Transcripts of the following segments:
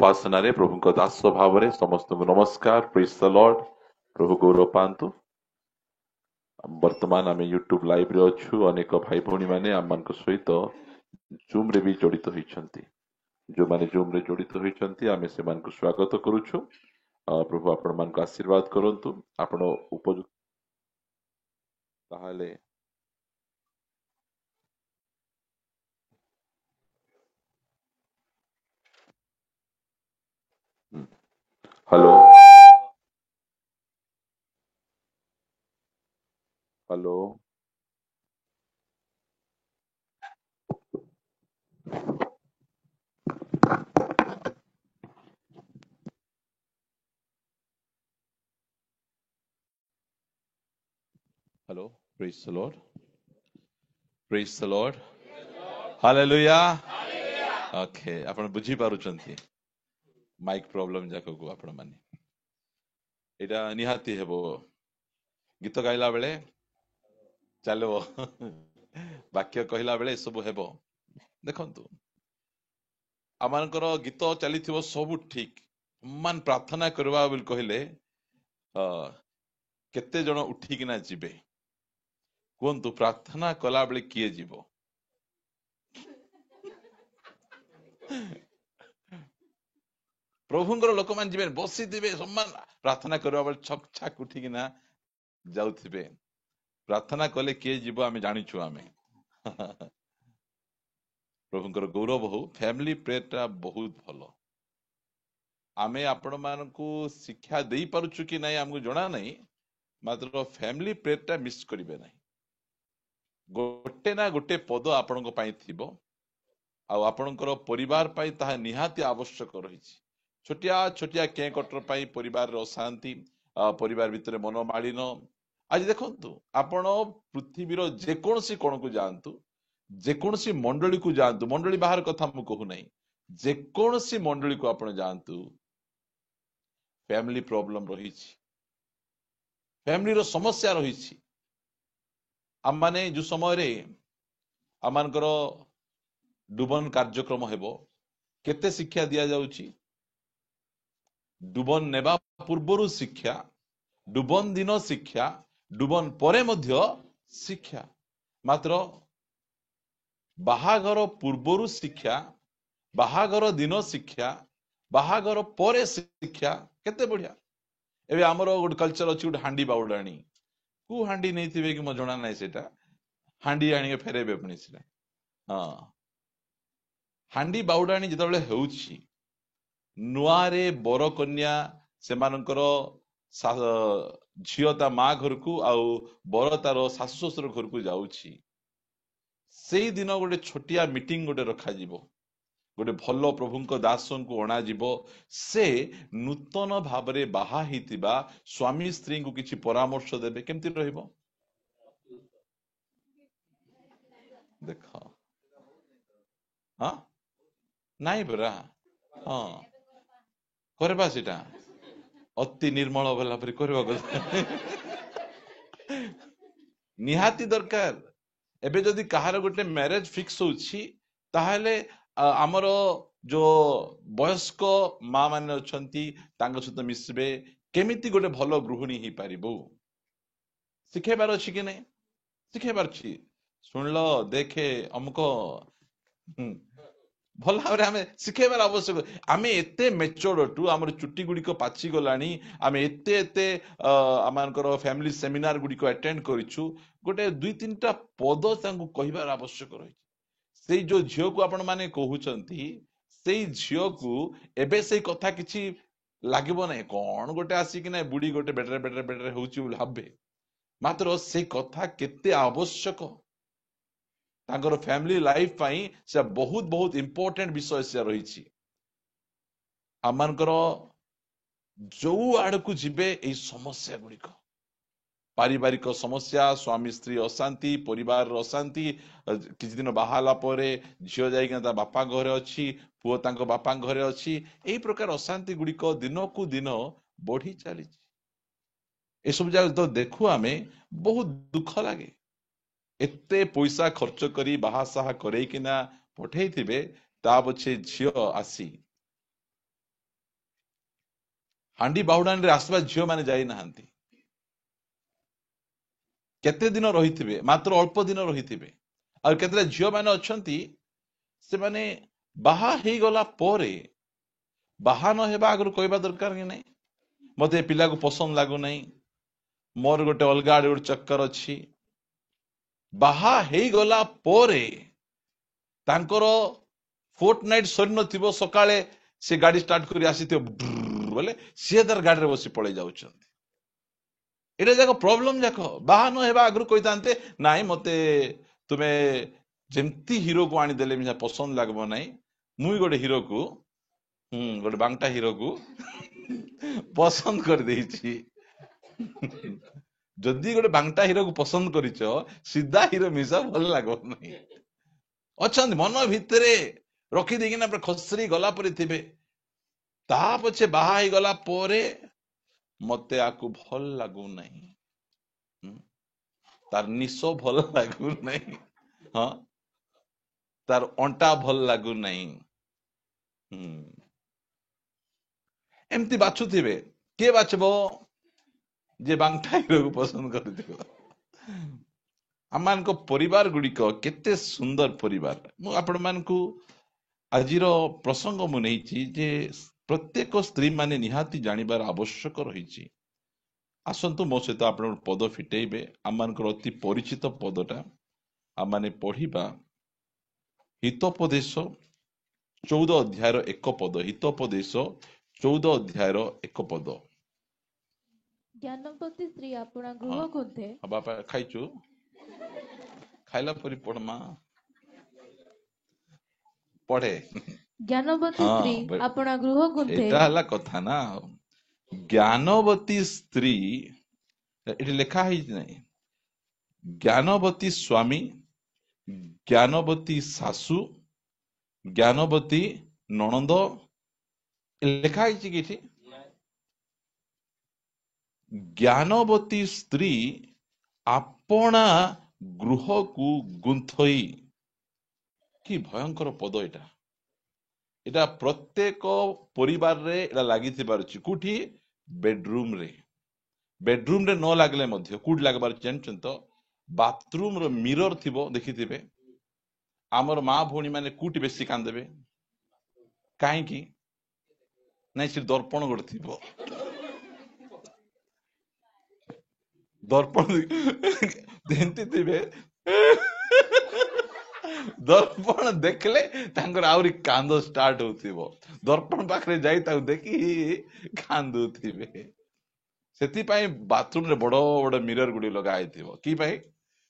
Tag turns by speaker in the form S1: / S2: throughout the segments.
S1: उपासना रे प्रभु को दास भाव रे समस्त को नमस्कार प्रेज द लॉर्ड प्रभु गौरव पांतु वर्तमान आम यूट्यूब लाइव रे अच्छु अनेक भाई भौणी माने आम मान सहित जूम रे भी जड़ित होइछंती जो माने जूम रे जड़ित होइछंती आमे से मान को स्वागत करूछु प्रभु आपण मान को आशीर्वाद करंतु आपण उपयुक्त ताहाले hello hello hello praise the lord praise the lord hallelujah okay आपण बुझी पारुचंती माइक प्रॉब्लम जाको को आपण माने एटा निहाती हेबो गीत गाइला बेले चलो वाक्य कहला बेले सब हेबो देखंतु आमानकर गीत चलीथिबो सब ठीक मान प्रार्थना करबा बोल कहले केते जण उठिकिना जिबे कोंतु प्रार्थना कला बेले किए जिवो प्रभुंकर लोक मान जिबे बसी दिबे सम्मान प्रार्थना करबा बेले छक छक उठिकिना जाउथिबे प्रार्थना कले किए जिवो आमे जानिछु आमे प्रभुंकर गौरव हो फैमिली प्रेयरटा बहुत भलो आमे आपण मानकू शिक्षा देई पारुछु कि नाही हमकु जणा नाही मात्र फैमिली प्रेयरटा मिस करिवे नाही गोटे ना गोटे पद आपणको पाई थिबो आ आपणकर परिवार पाई ताहा निहाती आवश्यक रहिछि छोटिया छोटिया के कटर पाई परिवार रो शांति परिवार भितरे मनोमालिन आज देखंतु आपण पृथ्वीर जेकोनसी कोण को जानतु जेकोनसी मंडली को जानतु मंडली बाहर कथा मु कहू नाही जेकोनसी मंडली को आपण जानतु फैमिली प्रॉब्लम रहिछि फैमिली रो समस्या रहिछि आम माने जो समय रे आमानकर डुबन कार्यक्रम हेबो केते शिक्षा दिया जाउछि डुबन नेबा पूर्वरु शिक्षा डुबन दिन शिक्षा डुबन परे मध्य शिक्षा मात्र बाहागर पूर्वरु शिक्षा बाहागर दिन शिक्षा बाहागर परे शिक्षा केते बढ़िया एबे हमरो गुड कल्चर अछि गुड हांडी बाउडाणी कु हांडी नै थिबे कि म जणा नै सेटा हांडी आनी फेरेबे पुनी सेटा हां हांडी बाउडाणी जेतबेले हेउछि नुआरे बर कन्या सेमानकर झियो ता माँ घर को आउ बर तार शाशु शशुर घर को जाउछि सेई दिन गोटे छोटिया मीटिंग गोटे रखा जिवो गोटे भलो प्रभुंक दासन को अणा जिवो से नूतन भाबरे बाहा हितिबा स्वामी स्त्री को किछि परामर्श देबे केमति रहइबो देखो हां नाइ बरा हां करबा सेटा अति निर्मल भला परि करबा निहाती दरकार एबे जदि कहार गोटे मैरिज फिक्स होछि ताहले आमर जो वयस्क माँ माने अछंती तांग सहित मिसबे केमिति गोटे भलो गृहिणी ही पारिबो सिखेबार अछि कि नै सिखेबार छी सुनलो देखे हमको भल भाव आम शिखेबार आवश्यक आम एते मेच्योर टू आम चुटी गुड़िक पाची गलानी आम एते एते आमर फैमिली सेमिनार गुड़िक अटेंड करिछु गोटे दुई तीनटा पद तांको कहिबार आवश्यक रही से जो झियो को आपण माने कहउचंती से झियो को एबे से कथा किछि लागिबो नै कोन गोटे आसी कि नै बुढ़ी गोटे बेटर बेटर बेटर होउची भाबे मात्र से कथा केते आवश्यक तांकर फैमिली लाइफ पाई से बहुत बहुत इंपोर्टेंट विषय से रही आमनकर जो आड़ को जिबे ए समस्या गुड़िक पारिवारिक समस्या स्वामी स्त्री अशांति परिवार अशांति किछि दिन बाहाला परे झियो जाइकिना ता बापा घरे अछि पुओ तांको बापा घरे अछि एई प्रकार अशांति गुड़िक दिन को दिन बढ़ी चली ए सब जगह तो देखु आमे बहुत दुख लागे एते पैसा खर्च करी बाहासाहा करैकिना पठेइथिबे ता पछे झियो आसी हांडी बाहुडान रे आसवा झियो माने जाई नाहंती केते दिन रहिथिबे मात्र अल्प दिन रहिथिबे आ केते झियो माने अछंती से माने बाहा हेई गला परे बाहा न हेबा आगु कहबा दरकार कि नहीं मते पिला को पसंद लागु नहीं मोर गोटे अलगा आड़े गोटे चक्कर अछि बाहा हेई गला परे तांकर फोर्टनाइट सरी नथिबो सकाळे से गाड़ी स्टार्ट करी आसीथिबो बोले सी तार गाड़ी रे बसी पळे जाउछंती एटा जाक प्रॉब्लम जाक बाहा न हेबा आगु कहितांते नाही मते तुमे जेमती हीरो को आनी देले मिसा पसंद लागबो नाही मुई गोटे हीरो को गोटे बांगटा हीरो को पसंद कर देइछि जदि गोटे बांगटा हीरो को पसंद करिछ सीधा हीरो मिसा भल लागबो नाही अछंती मन भितरे रखी देकिना खसरी गला परे थिबे ता पछे बाहा ही गला परे मते आकु भल लागु नहीं तार निशो भल लागु नहीं हाँ तार अंटा भल लागु नहीं एमती बाछुथिबे के बाछबो जे बांगटा हीरो को पसंद करथिबो आमान को परिवार गुड़िक केते सुंदर परिवार मु आपण मान को आजिर प्रसंग मु नेइछि जे प्रत्येक स्त्री माने निहाती जानिबार आवश्यक रहिछि आसंतु मो सहित आपण पद फिटेइबे आमान अति परिचित पदटा आमाने पढ़िबा हितोपदेश 14 अध्यायर एक पद हितोपदेश 14 अध्यायर एक पद
S2: ज्ञानवती स्त्री अपना गृह गुंथे
S1: बापा खाइछु खाइला परी पढ़मा पढ़े
S2: ज्ञानवती स्त्री अपना गृह गुंथे
S1: एटा हला कथा ना ज्ञानवती स्त्री एटी लेखा है नहीं ज्ञानवती स्वामी ज्ञानवती सासु ज्ञानवती ननंद लेखा है कि ज्ञानवती स्त्री अपना गृह को गुंथई कि भयंकर पद एटा एटा प्रत्येक परिवार रे एटा लागि थिबारछि कुठी बेडरूम रे न लागले मध्य कुठ लागबार जानछन तो बाथरूम रो मिरर थिबो देखिथिबे आमर माँ भौणी माने कुटी बेसी कांदेबे काहे कि नै से दर्पण गोटे थिबो दर्पण देंती थिबे दर्पण देखले तांकर आउरी कांदो स्टार्ट होथिबो दर्पण पाखरे जाई ताउ देखि कांदुथिबे सेति पई बाथरूम रे बड़ बड़ मिरर गुडी लगाई थिबो की पई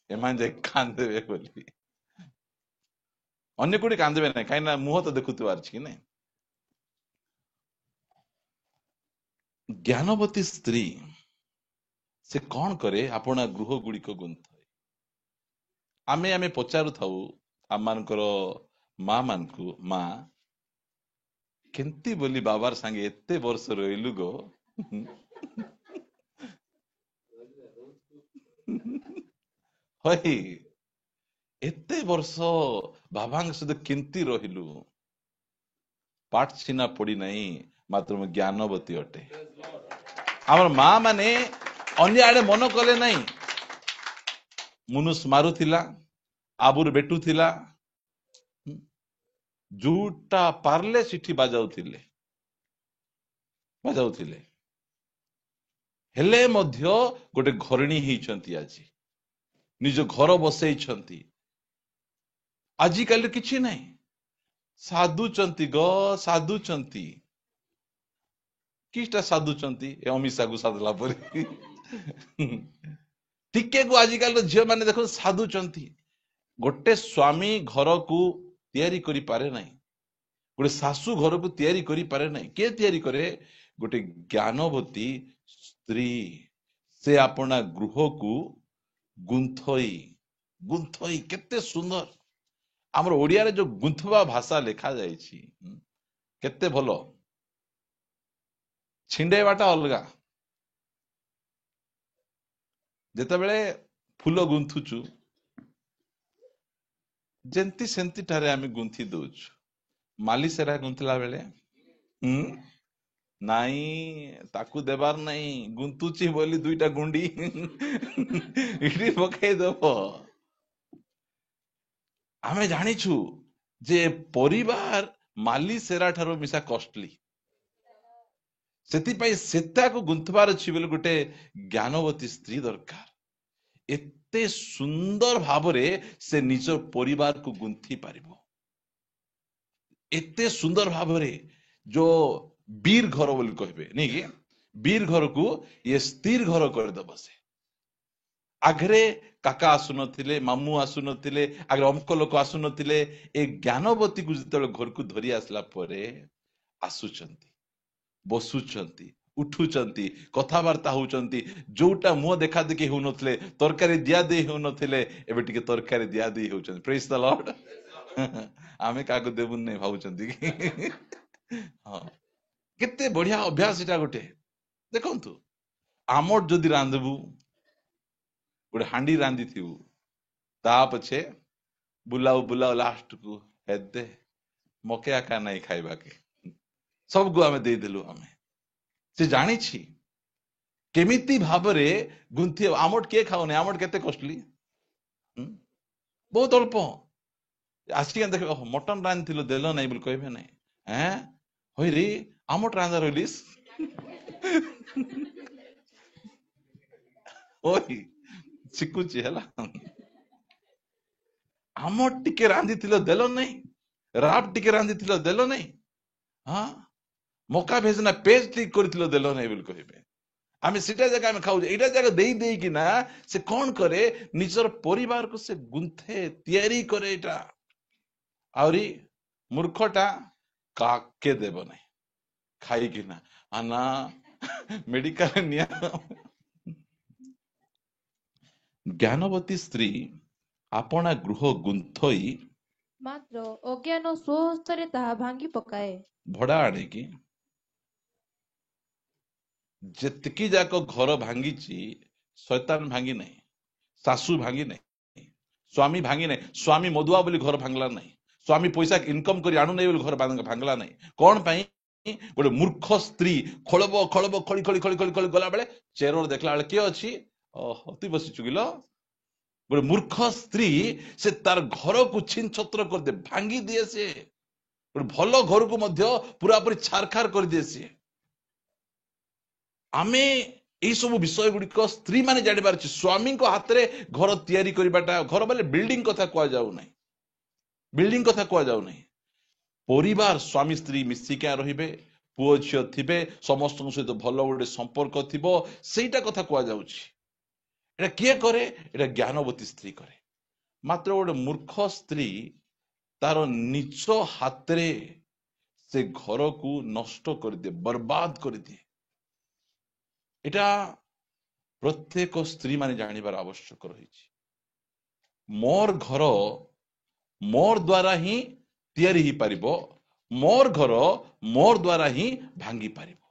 S1: एमान जे कांदेबे बोली अन्य कोडी कांदेबे नै काई ना मुह तो देखुथिबार छी नै ज्ञानवती स्त्री से कौन करे अपना गृह गुड़ी को गुंथ आमे आमे पचारु थाउ आमानकर माँ मान को माँ केंती बोली बाबार संगे एते वर्ष रहिलु गो हई एते वर्ष बाबांग सहित केंती रहिलु पाठ सिना पड़ी नहीं मात्र मैं ज्ञानवती अटे आमर माँ माने अन्य आड़े मन कले नहीं मुनुस मारुथिला आबुर बेटुथिला जोटा पारले सिठी बाजाउथिले हेले मध्य गोटे घरणी हिचंती आजी निज घर बसैछंती आजिकाली किछि नहीं साधुचंती ग साधुचंती किटा साधुचंती ए अमिषा को साधला परी टिके को आजिकाल झियो माने देखो साधुचंती गोटे स्वामी घर को तैयारी करी पारे नहीं गोटे सासू घर को तैयारी करी पारे नहीं के तैयारी करे गोटे ज्ञानवती स्त्री से अपना गृह को गुंथई गुंथई केते सुंदर आमर ओडिया रे जो गुंथवा भाषा लेखा जाइछि केते भलो छिंडेवाटा अलगा जेते बेले फूल गुंथुचु जेंती सेंती टारे आमे गुंथी दउछु माली सेरा गुंथला बेले ନାଇଁ ତାକୁ ଦେବାର ନାଇଁ, ଗୁନ୍ତୁଛି ବୋଲି ଦୁଇଟା ଗୁଣ୍ଡି ଏଠି ପକେଇଦବ। ଆମେ ଜାଣିଛୁ ଯେ ପରିବାର ମାଲି ସେରା ଠାରୁ ମିଶା କଷ୍ଟଲି, ସେଥିପାଇଁ ସେତାକୁ ଗୁନ୍ଥବାର ଅଛି ବୋଲି ଗୋଟେ ଜ୍ଞାନବତୀ ସ୍ତ୍ରୀ ଦରକାର। ଏତେ ସୁନ୍ଦର ଭାବରେ ସେ ନିଜ ପରିବାରକୁ ଗୁନ୍ଥି ପାରିବ, ଏତେ ସୁନ୍ଦର ଭାବରେ ଯୋ ବୀର ଘର ବୋଲି କହିବେ ନାଇଁ କି, ବୀର ଘରକୁ ଇଏ ସ୍ଥିର ଘର କରିଦବ। ସେ ଆଗରେ କାକା ଆସୁନଥିଲେ, ମାମୁଁ ଆସୁନଥିଲେ, ଆଗରେ ଅମକ ଲୋକ ଆସୁନଥିଲେ। ଏ ଜ୍ଞାନବତୀକୁ ଯେତେବେଳେ ଘରକୁ ଧରି ଆସିଲା ପରେ ଆସୁଛନ୍ତି, ବସୁଛନ୍ତି, ଉଠୁଛନ୍ତି, କଥାବାର୍ତ୍ତା ହଉଛନ୍ତି। ଯୋଉଟା ମୁହଁ ଦେଖା ଦେଖି ହଉନଥିଲେ, ତରକାରୀ ଦିଆ ଦେଇ ହଉନଥିଲେ, ଏବେ ଟିକେ ତରକାରୀ ଦିଆ ଦେଇ ହଉଛନ୍ତି। ପ୍ରେଜ୍ ଦ ଲର୍ଡ। ଆମେ କାହାକୁ ଦେବୁନି ନାହିଁ ଭାବୁଛନ୍ତି କି? ହଁ, କେତେ ବଢିଆ ଅଭ୍ୟାସ ଏଟା ଗୋଟେ। ଦେଖନ୍ତୁ, ଆମର ଯଦି ରାନ୍ଧିବୁ, ଗୋଟେ ହାଣ୍ଡି ରାନ୍ଧିଥିବୁ, ତା ପଛେ ବୁଲାଉ ବୁଲାଉ ଲାଷ୍ଟକୁ ହେଦେ ମକେ ଆକା ନାଇଁ ଖାଇବାକେ, ସବୁକୁ ଆମେ ଦେଇଦେଲୁ। ସେ ଜାଣିଛି କେମିତି ଭାବରେ ଗୁନ୍ଥି। ଆମର କିଏ ଖାଉନି, ଆମର କେତେ କଷ୍ଟଲି, ବହୁତ ଅଳ୍ପ। ଆସିକି ଦେଖ, ମଟନ ରାନ୍ଧିଥିଲୁ ଦେଲ ନାହିଁ ବୋଲି କହିବେ ନାହିଁ। ହଇରେ ଆମଟ ରାନ୍ଧା ରହିଲିସ୍ ଓଇ ଶିଖୁଛି ହେଲା। ଆମର ଟିକେ ରାନ୍ଧିଥିଲ ଦେଲ ନାହିଁ, ରାବ ଟିକେ ରାନ୍ଧିଥିଲ ଦେଲ ନାହିଁ, ମକା ଭେଜନା ପେଜ ଠିକ କରିଥିଲ ଦେଲ ନାହିଁ ବୋଲି କହିବେ। ଆମେ ସେଟା ଜାଗା ଆମେ ଖାଉଛେ, ଏଇଟା ଜାଗା ଦେଇ ଦେଇକି ନା ସେ କଣ କରେ, ନିଜର ପରିବାରକୁ ସେ ଗୁନ୍ଥେ, ତିଆରି କରେ। ଏଇଟା ଆହୁରି ମୂର୍ଖଟା କାକେ ଦେବ ନାହିଁ ଖାଇକିନା, ନା ମେଡିକାଲ ନିଆ। ଜ୍ଞାନବତୀ ସ୍ତ୍ରୀ ଆପଣା ଗୃହ ଗୁନ୍ଥଇ
S2: ମାତ୍ର ଅଜ୍ଞାନ ସ୍ୱହସ୍ତରେ ତାହା ଭାଙ୍ଗି ପକାଏ।
S1: ଭଡା ଆଣିକି ଯେତିକି ଯାକ ଘର ଭାଙ୍ଗିଛି, ଶୈତାନ ଭାଙ୍ଗି ନାହିଁ, ଶାଶୁ ଭାଙ୍ଗି ନାହିଁ, ସ୍ୱାମୀ ଭାଙ୍ଗି ନାହିଁ। ସ୍ୱାମୀ ମଦୁଆ ବୋଲି ଘର ଭାଙ୍ଗଲା ନାହିଁ, ସ୍ୱାମୀ ପଇସା ଇନକମ କରି ଆଣୁ ନାହିଁ ବୋଲି ଘର ଭାଙ୍ଗଲା ନାହିଁ। କଣ ପାଇଁ? ଗୋଟେ ମୂର୍ଖ ସ୍ତ୍ରୀ ଖୋଳବ ଖୋଳବ ଖଳି ଖଳି ଖଳି ଖଳି ଖଳି ଗଲା ବେଳେ ଚେରର ଦେଖିଲା ବେଳେ କିଏ ଅଛି? ତୁଇ ବସିଛୁ କିଲ? ଗୋଟେ ମୂର୍ଖ ସ୍ତ୍ରୀ ସେ ତାର ଘରକୁ ଛିନ ଛତ୍ର କରିଦିଏ, ଭାଙ୍ଗି ଦିଏ। ସେ ଗୋଟେ ଭଲ ଘରକୁ ମଧ୍ୟ ପୁରାପୁରି ଛାରଖାର କରିଦିଏ। ସିଏ ଆମେ ଏଇ ସବୁ ବିଷୟ ଗୁଡିକ ସ୍ତ୍ରୀ ମାନେ ଜାଣିବାର ଅଛି। ସ୍ୱାମୀଙ୍କ ହାତରେ ଘର ତିଆରି କରିବାଟା, ଘର ବୋଲେ ବିଲ୍ଡିଂ କଥା କୁହାଯାଉ ନାହିଁ, ବିଲ୍ଡିଂ କଥା କୁହାଯାଉ ନାହିଁ। ପରିବାର ସ୍ୱାମୀ ସ୍ତ୍ରୀ ମିଶିକା ରହିବେ, ପୁଅ ଝିଅ ଥିବେ, ସମସ୍ତଙ୍କ ସହିତ ଭଲ ଗୋଟେ ସମ୍ପର୍କ ଥିବ, ସେଇଟା କଥା କୁହାଯାଉଛି। ଏଟା କିଏ କରେ? ଏଟା ଜ୍ଞାନବତୀ ସ୍ତ୍ରୀ କରେ। ମାତ୍ର ଗୋଟେ ମୂର୍ଖ ସ୍ତ୍ରୀ ତାର ନିଜ ହାତରେ ସେ ଘରକୁ ନଷ୍ଟ କରିଦିଏ, ବର୍ବାଦ କରିଦିଏ। ଏଟା ପ୍ରତ୍ୟେକ ସ୍ତ୍ରୀ ମାନେ ଜାଣିବାର ଆବଶ୍ୟକ ରହିଛି। ମୋର ଘର ମୋର ଦ୍ୱାରା ହିଁ ତିଆରି ହେଇପାରିବ, ମୋର ଘର ମୋର ଦ୍ୱାରା ହିଁ ଭାଙ୍ଗି ପାରିବ।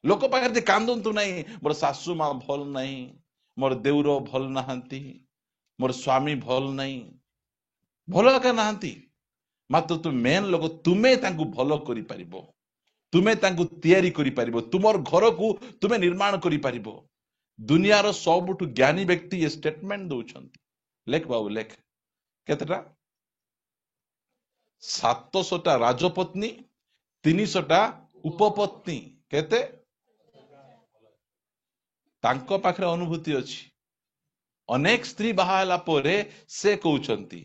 S1: ଲୋକ ପାଖରେ କାନ୍ଦନ୍ତୁ ନାହିଁ, ମୋର ଶାଶୁ ମା ଭଲ ନାହିଁ, ମୋର ଦେଉର ଭଲ ନାହାନ୍ତି, ମୋର ସ୍ୱାମୀ ଭଲ ନାହିଁ। ଭଲ ଏକା ନାହାନ୍ତି, ମାତ୍ର ତୁମେ ମେନ୍ ଲୋକ, ତୁମେ ତାଙ୍କୁ ଭଲ କରିପାରିବ, ତୁମେ ତାଙ୍କୁ ତିଆରି କରିପାରିବ, ତୁମର ଘରକୁ ତୁମେ ନିର୍ମାଣ କରିପାରିବ। ଦୁନିଆର ସବୁଠୁ ଜ୍ଞାନୀ ବ୍ୟକ୍ତି ଏ ଷ୍ଟେଟମେଣ୍ଟ ଦଉଛନ୍ତି। ଲେଖ ବାବୁ ଲେଖ। କେତେଟା? 700ଟା ରାଜପତ୍ନୀ, 300ଟା ଉପପତ୍ନୀ। କେତେ? ତାଙ୍କ ପାଖରେ ଅନୁଭୂତି ଅଛି। ଅନେକ ସ୍ତ୍ରୀ ବାହା ହେଲା ପରେ ସେ କହୁଛନ୍ତି,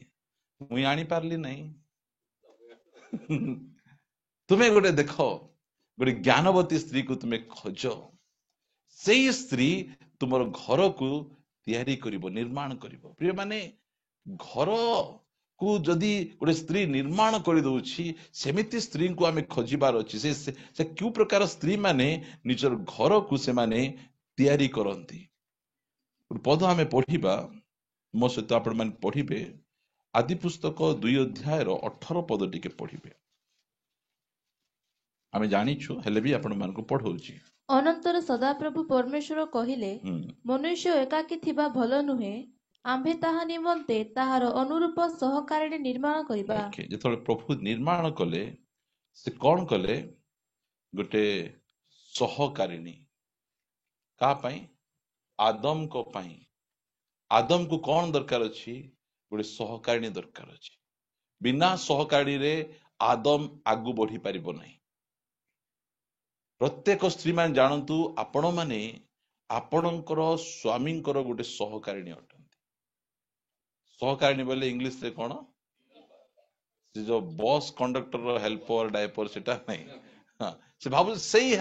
S1: ମୁଇଁ ଆଣିପାରିଲି ନାହିଁ। ତୁମେ ଗୋଟେ ଦେଖ, ଗୋଟେ ଜ୍ଞାନବତୀ ସ୍ତ୍ରୀକୁ ତୁମେ ଖୋଜ। ସେଇ ସ୍ତ୍ରୀ ତୁମର ଘରକୁ ତିଆରି କରିବ, ନିର୍ମାଣ କରିବ। ପ୍ରିୟ ମାନେ, ଘରକୁ ଯଦି ଗୋଟେ ସ୍ତ୍ରୀ ନିର୍ମାଣ କରିଦଉଛି, ସେମିତି ସ୍ତ୍ରୀଙ୍କୁ ଆମେ ଖୋଜିବାର ଅଛି। ସେ କେଉଁ ପ୍ରକାର ସ୍ତ୍ରୀ ମାନେ ନିଜର ଘରକୁ ସେମାନେ ତିଆରି କରନ୍ତି। ପଦ ଆମେ ପଢିବା, ମୋ ସହିତ ଆପଣ ମାନେ ପଢିବେ। ଆଦି ପୁସ୍ତକ 2 ଅଧ୍ୟାୟର 18 ପଦ ଟିକେ ପଢିବେ। ଆମେ ଜାଣିଛୁ, ହେଲେ ବି ଆପଣ ମାନଙ୍କୁ ପଢଉଛି।
S2: ଅନନ୍ତର ସଦାପ୍ରଭୁ ପରମେଶ୍ୱର କହିଲେ, ମନୁଷ୍ୟ ଏକାକୀ ଥିବା ଭଲ ନୁହେଁ, ଆମ୍ଭେ ତାହା ନିମନ୍ତେ ତାହାର ଅନୁରୂପ ସହକାରିଣୀ ନିର୍ମାଣ କରିବା।
S1: ଯେତେବେଳେ ପ୍ରଭୁ ନିର୍ମାଣ କଲେ, ସେ କଣ କଲେ? ଗୋଟେ सहकारिणी का पाई आदम को पाई आदम को कौन दरकार अच्छी गोटे सहकारिणी दरकार अच्छी बिना सहकारी रे आदम आगु बढ़ी पारिबो नहीं प्रत्येक स्त्री मान जानतु आपण माने आपणकर स्वामींकर गोटे सहकारिणी अटंती सहकारिणी बोले इंग्लिश रे कौन से जो बस कंडक्टर हेल्पर डायपर सेटा नहीं हाँ से भाव सही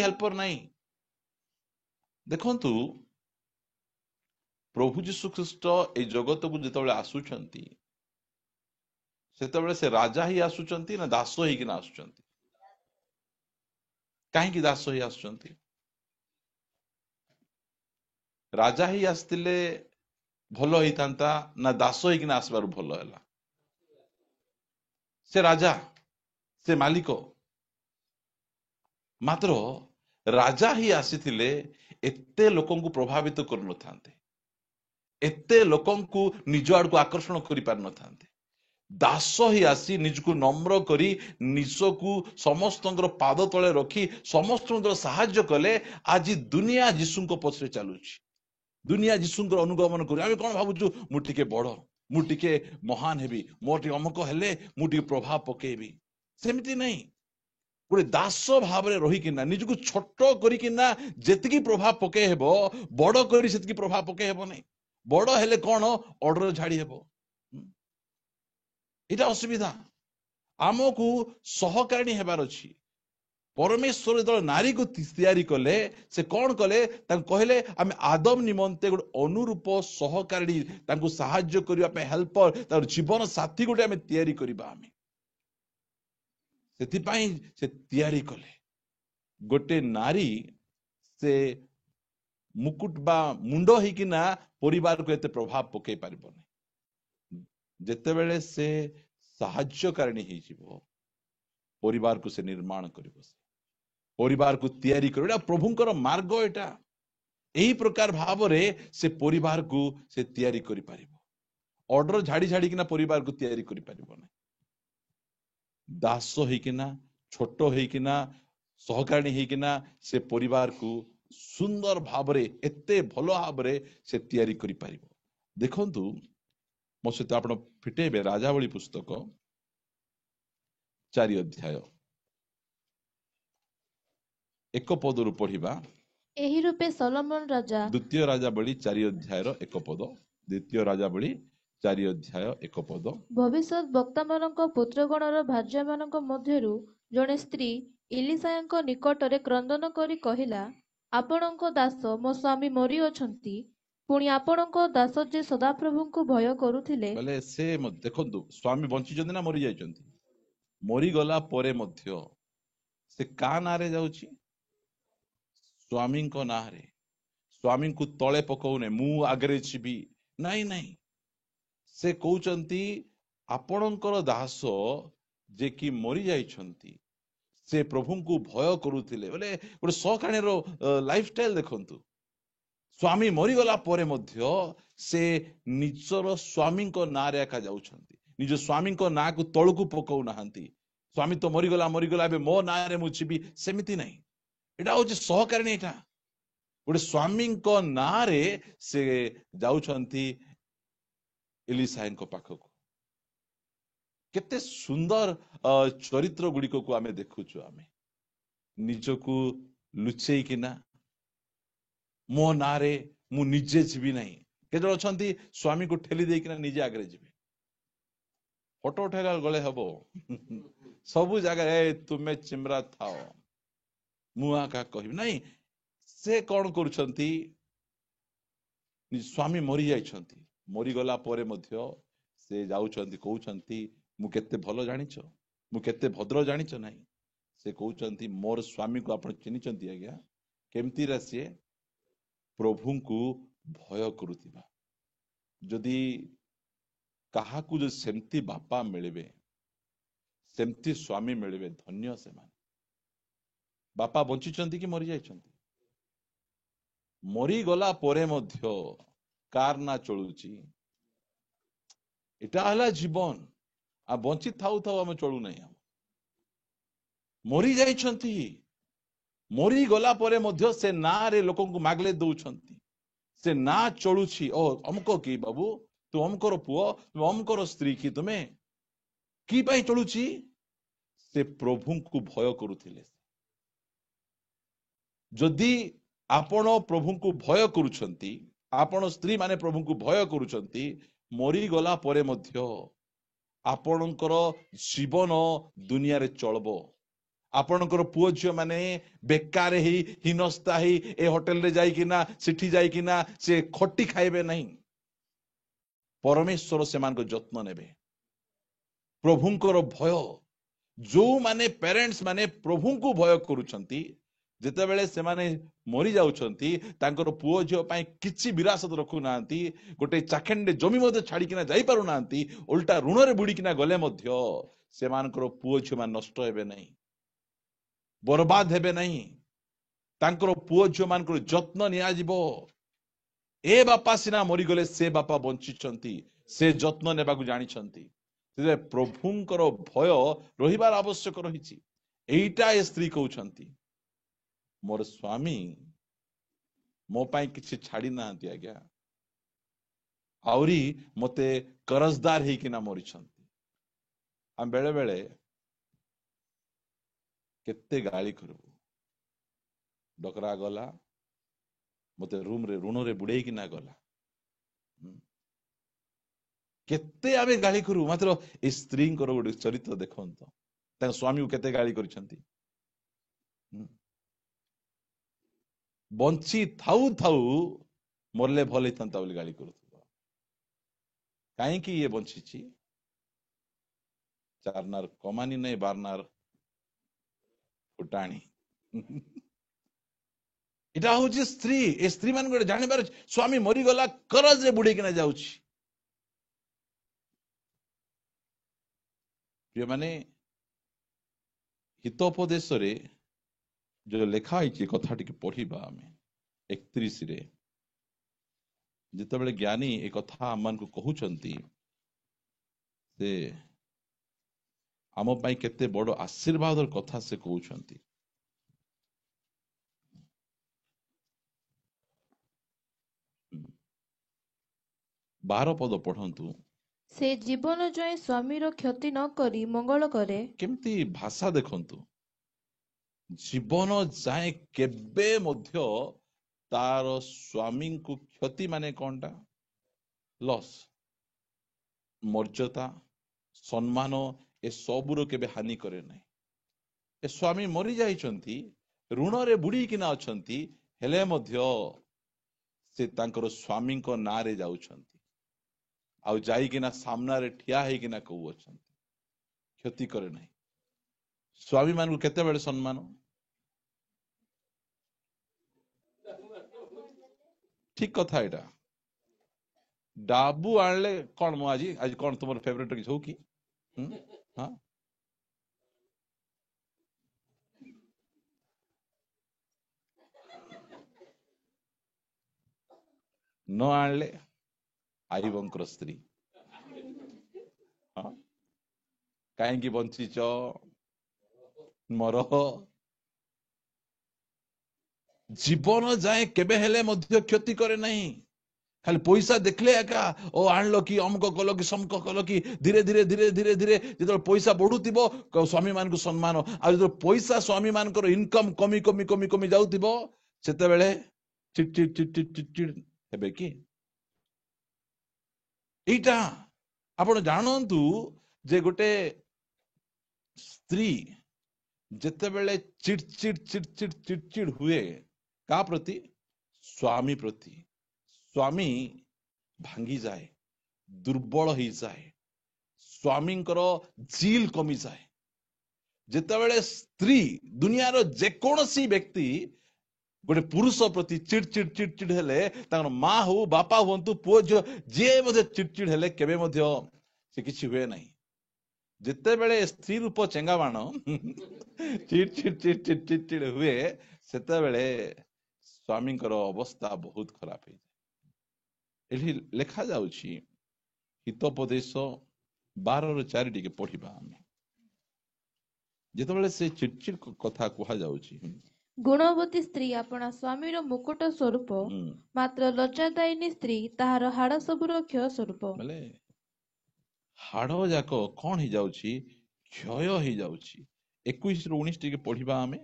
S1: हेल्पर नहीं देखंतु प्रभु जीशु ख्रीस्ट ए जगत को जितेबाला आसुचंती सेतेबाला से राजा ही आसुचंती ना दास ही किना आसुचंती कहीं दास ही आसुचंती राजा ही आसतिले भलो ही थांता ना दास ही किना आसबारु भलो हैला से राजा से मालिक मात्र राजा ही आसीथिले एते लोकन को प्रभावित कर न थांते एते लोकन को निज आड़ को आकर्षण करि पार न थांते दास ही आसी निज को नम्र करी निज को समस्त पाद तले रखी समस्त साहाय्य कले आज दुनिया जीशु को पछरे चलुची दुनिया जीशु अनुगमन करी आमे कोन भाबुचु मु टिके बड़ मु टिके महान हेबी मोर टिके अमक हेले मु टिके प्रभाव पकेबी सेमिति नहीं गोटे दास भाव में रही निजको छोट करिकिना जेतिकी प्रभाव पके हेबो बड़ करी सेतिकी प्रभाव पके हेबो नहीं बड़ हेले कौन ऑर्डर झाड़ी हेबो इटा असुविधा आमको सहकारिणी हेबार अछि परमेश्वर जो नारी को तैयारी कले से कौन कले कहले आम आदम निमंते गोटे अनुरूप सहकारिणी तांको साहाय्य करिया पे हेल्पर तार जीवन साथी गोटे आम तैयारी करिबा आमे सेतिपाई से तैयारी कले गोटे नारी से मुकुट बा मुंड होइकिना परिवार को एते प्रभाव पकई पारिबो जेते बेले से साहाय्यकारिणी ही जीवो परिवार को से निर्माण करिबो परिवार को तैयारी करिबो प्रभुंकर मार्ग एटा एही प्रकार भाव रे से परिवार को से तैयारी करि पारिबो ऑर्डर झाड़ी झाड़ी किना परिवार को तैयारी करि पारिबो नै दास होइकिना छोट होइकिना सहकारिणी होइकिना से परिवार को सुंदर भाव रे एते भलो भाव रे से तैयारी करि पारिबो देखंतु मो सहित आपण फिटेबे राजावली पुस्तक 4 अध्याय एक पदरु पढ़िबा
S2: एही रूपे सलोमन राजा
S1: द्वितीय राजावली 4 अध्यायर एक पद द्वितीय राजावली 4 अध्याय एक पद
S2: भविष्यत वक्ता मानक पुत्रगणर भार्या मानक मध्यरु जणे स्त्री इलिसायଙ୍କ निकटरे क्रंदन करी कहिला आपणଙ୍କ दास मो स्वामी मरी अछंती पुणी आपणଙ୍କ दास जे सदाप्रभुଙ୍କୁ भय करूथिले
S1: बोले से देखंतु स्वामी बंची जंदी ना मरी जायचंती मरी गला परे मध्य से का नारे जाउची स्वामी को नारे स्वामी को तले पकाउने मु आगरे छिबी नहीं नहीं से कहउचंती आपणकर दास जे कि मरी जाइछंती से प्रभु को भय करूथिले बोले गोटे सहकाणी रो लाइफस्टाइल देखंतु स्वामी मरी गला परे मध्य से निजर स्वामी को नारे एका जाउछंती निज स्वामी को ना को तळु को पकाउ नाहंती स्वामी तो मरी गला एबे मो नारे मु छिबी सेमिति नहीं एटा होची सहकारिणी एटा गोटे स्वामी को नारे से जाउछंती एलिसायଙ୍କ पाखको केते सुंदर चरित्र गुड़िक को आमे देखुछु आमे निजको लुचेई किना मो नारे मु निजे जीवी नहीं केजल अछंती स्वामी को ठेली देई किना निजे आगरे जीवी फोटो उठेला गले हबो सबु जगह ए तुमे चिमरा थाओ मुआ का कहि नहीं से कौन करूछंती स्वामी मरी जाइछंती मरी गला परे मध्य से जाउछंती कहउछंती मु केते भलो जानिछ मु केते भद्र जानिछ नहीं से कहउछंती मोर स्वामी को आपण चिनिछंती आज्ञा केमती रासिए प्रभु को भय करुथिबा जदि काहा को जो सेमती बापा मिलबे सेमती स्वामी मिलबे धन्य से मान बापा बंचिछंती कि मरी जाइछंती मरी गला परे मध्य कार ना चलुची इटा हला जीवन आ बंची थाउ थाउ हम चलु नहीं हम मरी जाइछंती ମରିଗଲା ପରେ ମଧ୍ୟ ସେ ନାଁରେ ଲୋକଙ୍କୁ ମାଗଲେ ଦଉଛନ୍ତି। ସେ ନାଁ ଚଳୁଛି। ଓ ଅମୁକ କି ବାବୁ, ତୁ ଅମୁକର ପୁଅ, ତୁ ଅମୁକର ସ୍ତ୍ରୀ କି ତୁମେ କି ପାଇଁ ଚଳୁଛି? ସେ ପ୍ରଭୁଙ୍କୁ ଭୟ କରୁଥିଲେ। ଯଦି ଆପଣ ପ୍ରଭୁଙ୍କୁ ଭୟ କରୁଛନ୍ତି, ଆପଣ ସ୍ତ୍ରୀ ମାନେ ପ୍ରଭୁଙ୍କୁ ଭୟ କରୁଛନ୍ତି, ମରିଗଲା ପରେ ମଧ୍ୟ ଆପଣଙ୍କର ଜୀବନ ଦୁନିଆରେ ଚଳବ। ଆପଣଙ୍କର ପୁଅ ଝିଅ ମାନେ ବେକାର ହେଇ ହୀନସ୍ତା ହେଇ ଏ ହୋଟେଲରେ ଯାଇକିନା ସେଠି ଯାଇକିନା ସେ ଖଟି ଖାଇବେ ନାହିଁ। ପରମେଶ୍ୱର ସେମାନଙ୍କ ଯତ୍ନ ନେବେ। ପ୍ରଭୁଙ୍କର ଭୟ, ଯୋଉମାନେ ପ୍ୟାରେଣ୍ଟସ୍ ମାନେ ପ୍ରଭୁଙ୍କୁ ଭୟ କରୁଛନ୍ତି, ଯେତେବେଳେ ସେମାନେ ମରି ଯାଉଛନ୍ତି, ତାଙ୍କର ପୁଅ ଝିଅ ପାଇଁ କିଛି ବିରାସତ ରଖୁନାହାନ୍ତି, ଗୋଟେ ଚାଖେଣ୍ଡେ ଜମି ମଧ୍ୟ ଛାଡିକିନା ଯାଇପାରୁନାହାନ୍ତି, ଓଲଟା ଋଣରେ ବୁଡିକିନା ଗଲେ ମଧ୍ୟ ସେମାନଙ୍କର ପୁଅ ଝିଅ ମାନେ ନଷ୍ଟ ହେବେ ନାହିଁ, ବର୍ବାଦ ହେବେ ନାହିଁ। ତାଙ୍କର ପୁଅ ଝିଅ ମାନଙ୍କର ଯତ୍ନ ନିଆଯିବ। ଏ ବାପା ସିନା ମରିଗଲେ, ସେ ବାପା ବଞ୍ଚିଛନ୍ତି, ସେ ଯତ୍ନ ନେବାକୁ ଜାଣିଛନ୍ତି। ପ୍ରଭୁଙ୍କର ଭୟ ରହିବାର ଆବଶ୍ୟକ ରହିଛି। ଏଇଟା ଏ ସ୍ତ୍ରୀ କହୁଛନ୍ତି, ମୋର ସ୍ୱାମୀ ମୋ ପାଇଁ କିଛି ଛାଡି ନାହାନ୍ତି ଆଜ୍ଞା, ଆହୁରି ମତେ କରଜଦାର ହେଇକିନା ମରିଛନ୍ତି। ଆମେ ବେଳେ ବେଳେ କେତେ ଗାଳି କରିବୁ, ଡକରା ଗଲା, ମତେ ଋଣରେ ବୁଡେଇକିନା ଗଲା। କେତେ ଆମେ ଗାଳି କରୁ। ମାତ୍ର ଏ ସ୍ତ୍ରୀଙ୍କର ଗୋଟେ ଚରିତ୍ର ଦେଖନ୍ତୁ, ତାଙ୍କ ସ୍ୱାମୀକୁ କେତେ ଗାଳି କରିଛନ୍ତି। ବଞ୍ଚି ଥାଉ ଥାଉ ମରଲେ ଭଲ ହେଇଥାନ୍ତା ବୋଲି ଗାଳି କରୁଥିବ। କାହିଁକି ଇଏ ବଞ୍ଚିଛି? ଚାରନାର କମାନି ନାହିଁ, ବାରନାର ଫୁଟାଣି। ଏଟା ହଉଛି ସ୍ତ୍ରୀ। ଏ ସ୍ତ୍ରୀ ମାନଙ୍କୁ ଗୋଟେ ଜାଣିବାର ଅଛି, ସ୍ୱାମୀ ମରିଗଲା, କରଜରେ ବୁଡେଇକିନା ଯାଉଛି। ପ୍ରିୟମାନେ, ହିତୋପଦେଶରେ ଯୋଉ ଲେଖା ହେଇଛି କଥା ଟିକେ ପଢିବା ଆମେ 31ରେ। ଯେତେବେଳେ ଜ୍ଞାନୀ ଏ କଥା ଆମମାନଙ୍କୁ କହୁଛନ୍ତି, ସେ ଆମ ପାଇଁ କେତେ ବଡ ଆଶୀର୍ବାଦର କଥା ସେ କହୁଛନ୍ତି। ବାର ପଦ ପଢନ୍ତୁ।
S2: ସେ ଜୀବନ ଯାଏ ସ୍ୱାମୀର କ୍ଷତି ନ କରି ମଙ୍ଗଳ କରେ।
S1: କେମିତି ଭାଷା ଦେଖନ୍ତୁ, ଜୀବନ ଯାଏ କେବେ ମଧ୍ୟ ତାର ସ୍ୱାମୀଙ୍କୁ କ୍ଷତି ମାନେ କଣଟା? ଲସ୍, ମର୍ଯ୍ୟାଦା, ସମ୍ମାନ, ଏ ସବୁର କେବେ ହାନି କରେ ନାହିଁ। ଏ ସ୍ୱାମୀ ମରି ଯାଇଛନ୍ତି, ଋଣରେ ବୁଡିକିନା ଅଛନ୍ତି, ହେଲେ ମଧ୍ୟ ସେ ତାଙ୍କର ସ୍ୱାମୀଙ୍କ ନାଁରେ ଯାଉଛନ୍ତି, ଆଉ ଯାଇକିନା ସାମ୍ନାରେ ଠିଆ ହେଇକିନା କହୁଅଛନ୍ତି, କ୍ଷତି କରେ ନାହିଁ। ସ୍ୱାମୀ ମାନଙ୍କୁ କେତେବେଳେ ସମ୍ମାନ? ଠିକ କଥା ଏଇଟା। ଡାବୁ ଆଣିଲେ କଣ, ମୁଁ ଆଜି କଣ ତୁମର ଫେଭରେଟ କିଛି ହଉ କି? ହଁ, ନ ଆଣିଲେ ଆଇବଙ୍କର ସ୍ତ୍ରୀ। ହଁ, କାହିଁକି ବଞ୍ଚିଛ ମର। ଜୀବନ ଯାଏ କେବେ ହେଲେ ମଧ୍ୟ କ୍ଷତି କରେ ନାହିଁ। ଖାଲି ପଇସା ଦେଖିଲେ ଏକା, ଓ ଆଣିଲ କି, ଅମୁକ କଲ କି, ସମକ କଲ କି, ଧୀରେ ଧୀରେ ଧୀରେ ଧୀରେ ଧୀରେ ଯେତେବେଳେ ପଇସା ବଢୁଥିବ, ସ୍ୱାମୀ ମାନଙ୍କୁ ସମ୍ମାନ, ଆଉ ଯେତେବେଳେ ପଇସା ସ୍ୱାମୀ ମାନଙ୍କର ଇନକମ କମି କମି କମି କମି ଯାଉଥିବ, ସେତେବେଳେ ଚିଡ ଚିଡ ଚିଡ ଚିଡ ଚିଡ ଚିଡ ହେବେ କି? ଏଇଟା ଆପଣ ଜାଣନ୍ତୁ ଯେ ଗୋଟେ ସ୍ତ୍ରୀ ଯେତେବେଳେ ଚିଡ ଚିଡ ଚିଡ ଚିଡ ଚିଡ ଚିଡ ହୁଏ, କାହା ପ୍ରତି? ସ୍ୱାମୀ ପ୍ରତି। ସ୍ୱାମୀ ଭାଙ୍ଗିଯାଏ, ଦୁର୍ବଳ ହେଇଯାଏ, ସ୍ୱାମୀଙ୍କର ଜିଲ କମିଯାଏ। ଯେତେବେଳେ ସ୍ତ୍ରୀ, ଦୁନିଆର ଯେକୌଣସି ବ୍ୟକ୍ତି ଗୋଟେ ପୁରୁଷ ପ୍ରତି ଚିଡ ଚିଡ ଚିଡ ଚିଡ ହେଲେ, ତାଙ୍କର ମା ହଉ, ବାପା ହୁଅନ୍ତୁ, ପୁଅ ଝିଅ ଯିଏ ମଧ୍ୟ ଚିଡ ଚିଡ ହେଲେ କେବେ ମଧ୍ୟ ସେ କିଛି ହୁଏ ନାହିଁ। ଯେତେବେଳେ ସ୍ତ୍ରୀ ରୂପ ଚେଙ୍ଗାବାଣ ଚିଡ ଚିଡ ଚିଡ ଚିଡ ଚିଡ ଚିଡ ହୁଏ, ସେତେବେଳେ ସ୍ୱାମୀଙ୍କର ଅବସ୍ଥା ବହୁତ ଖରାପ ହେଇଯାଏ। ଏଠି ଲେଖା ଯାଉଛି, ହିତୋପଦେଶ 12:4 ଟିକେ ପଢିବା ଆମେ। ଯେତେବେଳେ ସେ ଚିଡଚିଡ କଥା କୁହାଯାଉଛି,
S2: ଗୁଣବତୀ ସ୍ତ୍ରୀ ଆପଣା ସ୍ୱାମୀର ମୁକୁଟ ସ୍ୱରୂପ, ମାତ୍ର ଲଜ୍ଜାଦାୟିନୀ ସ୍ତ୍ରୀ ତାହାର ହାଡ଼ ସବୁର କ୍ଷୟ ସ୍ୱରୂପ।
S1: ବୋଲେ ହାଡ଼ ଯାକ କଣ ହେଇଯାଉଛି? କ୍ଷୟ ହେଇଯାଉଛି। 21 ରୁ 19 ଟିକେ ପଢିବା ଆମେ।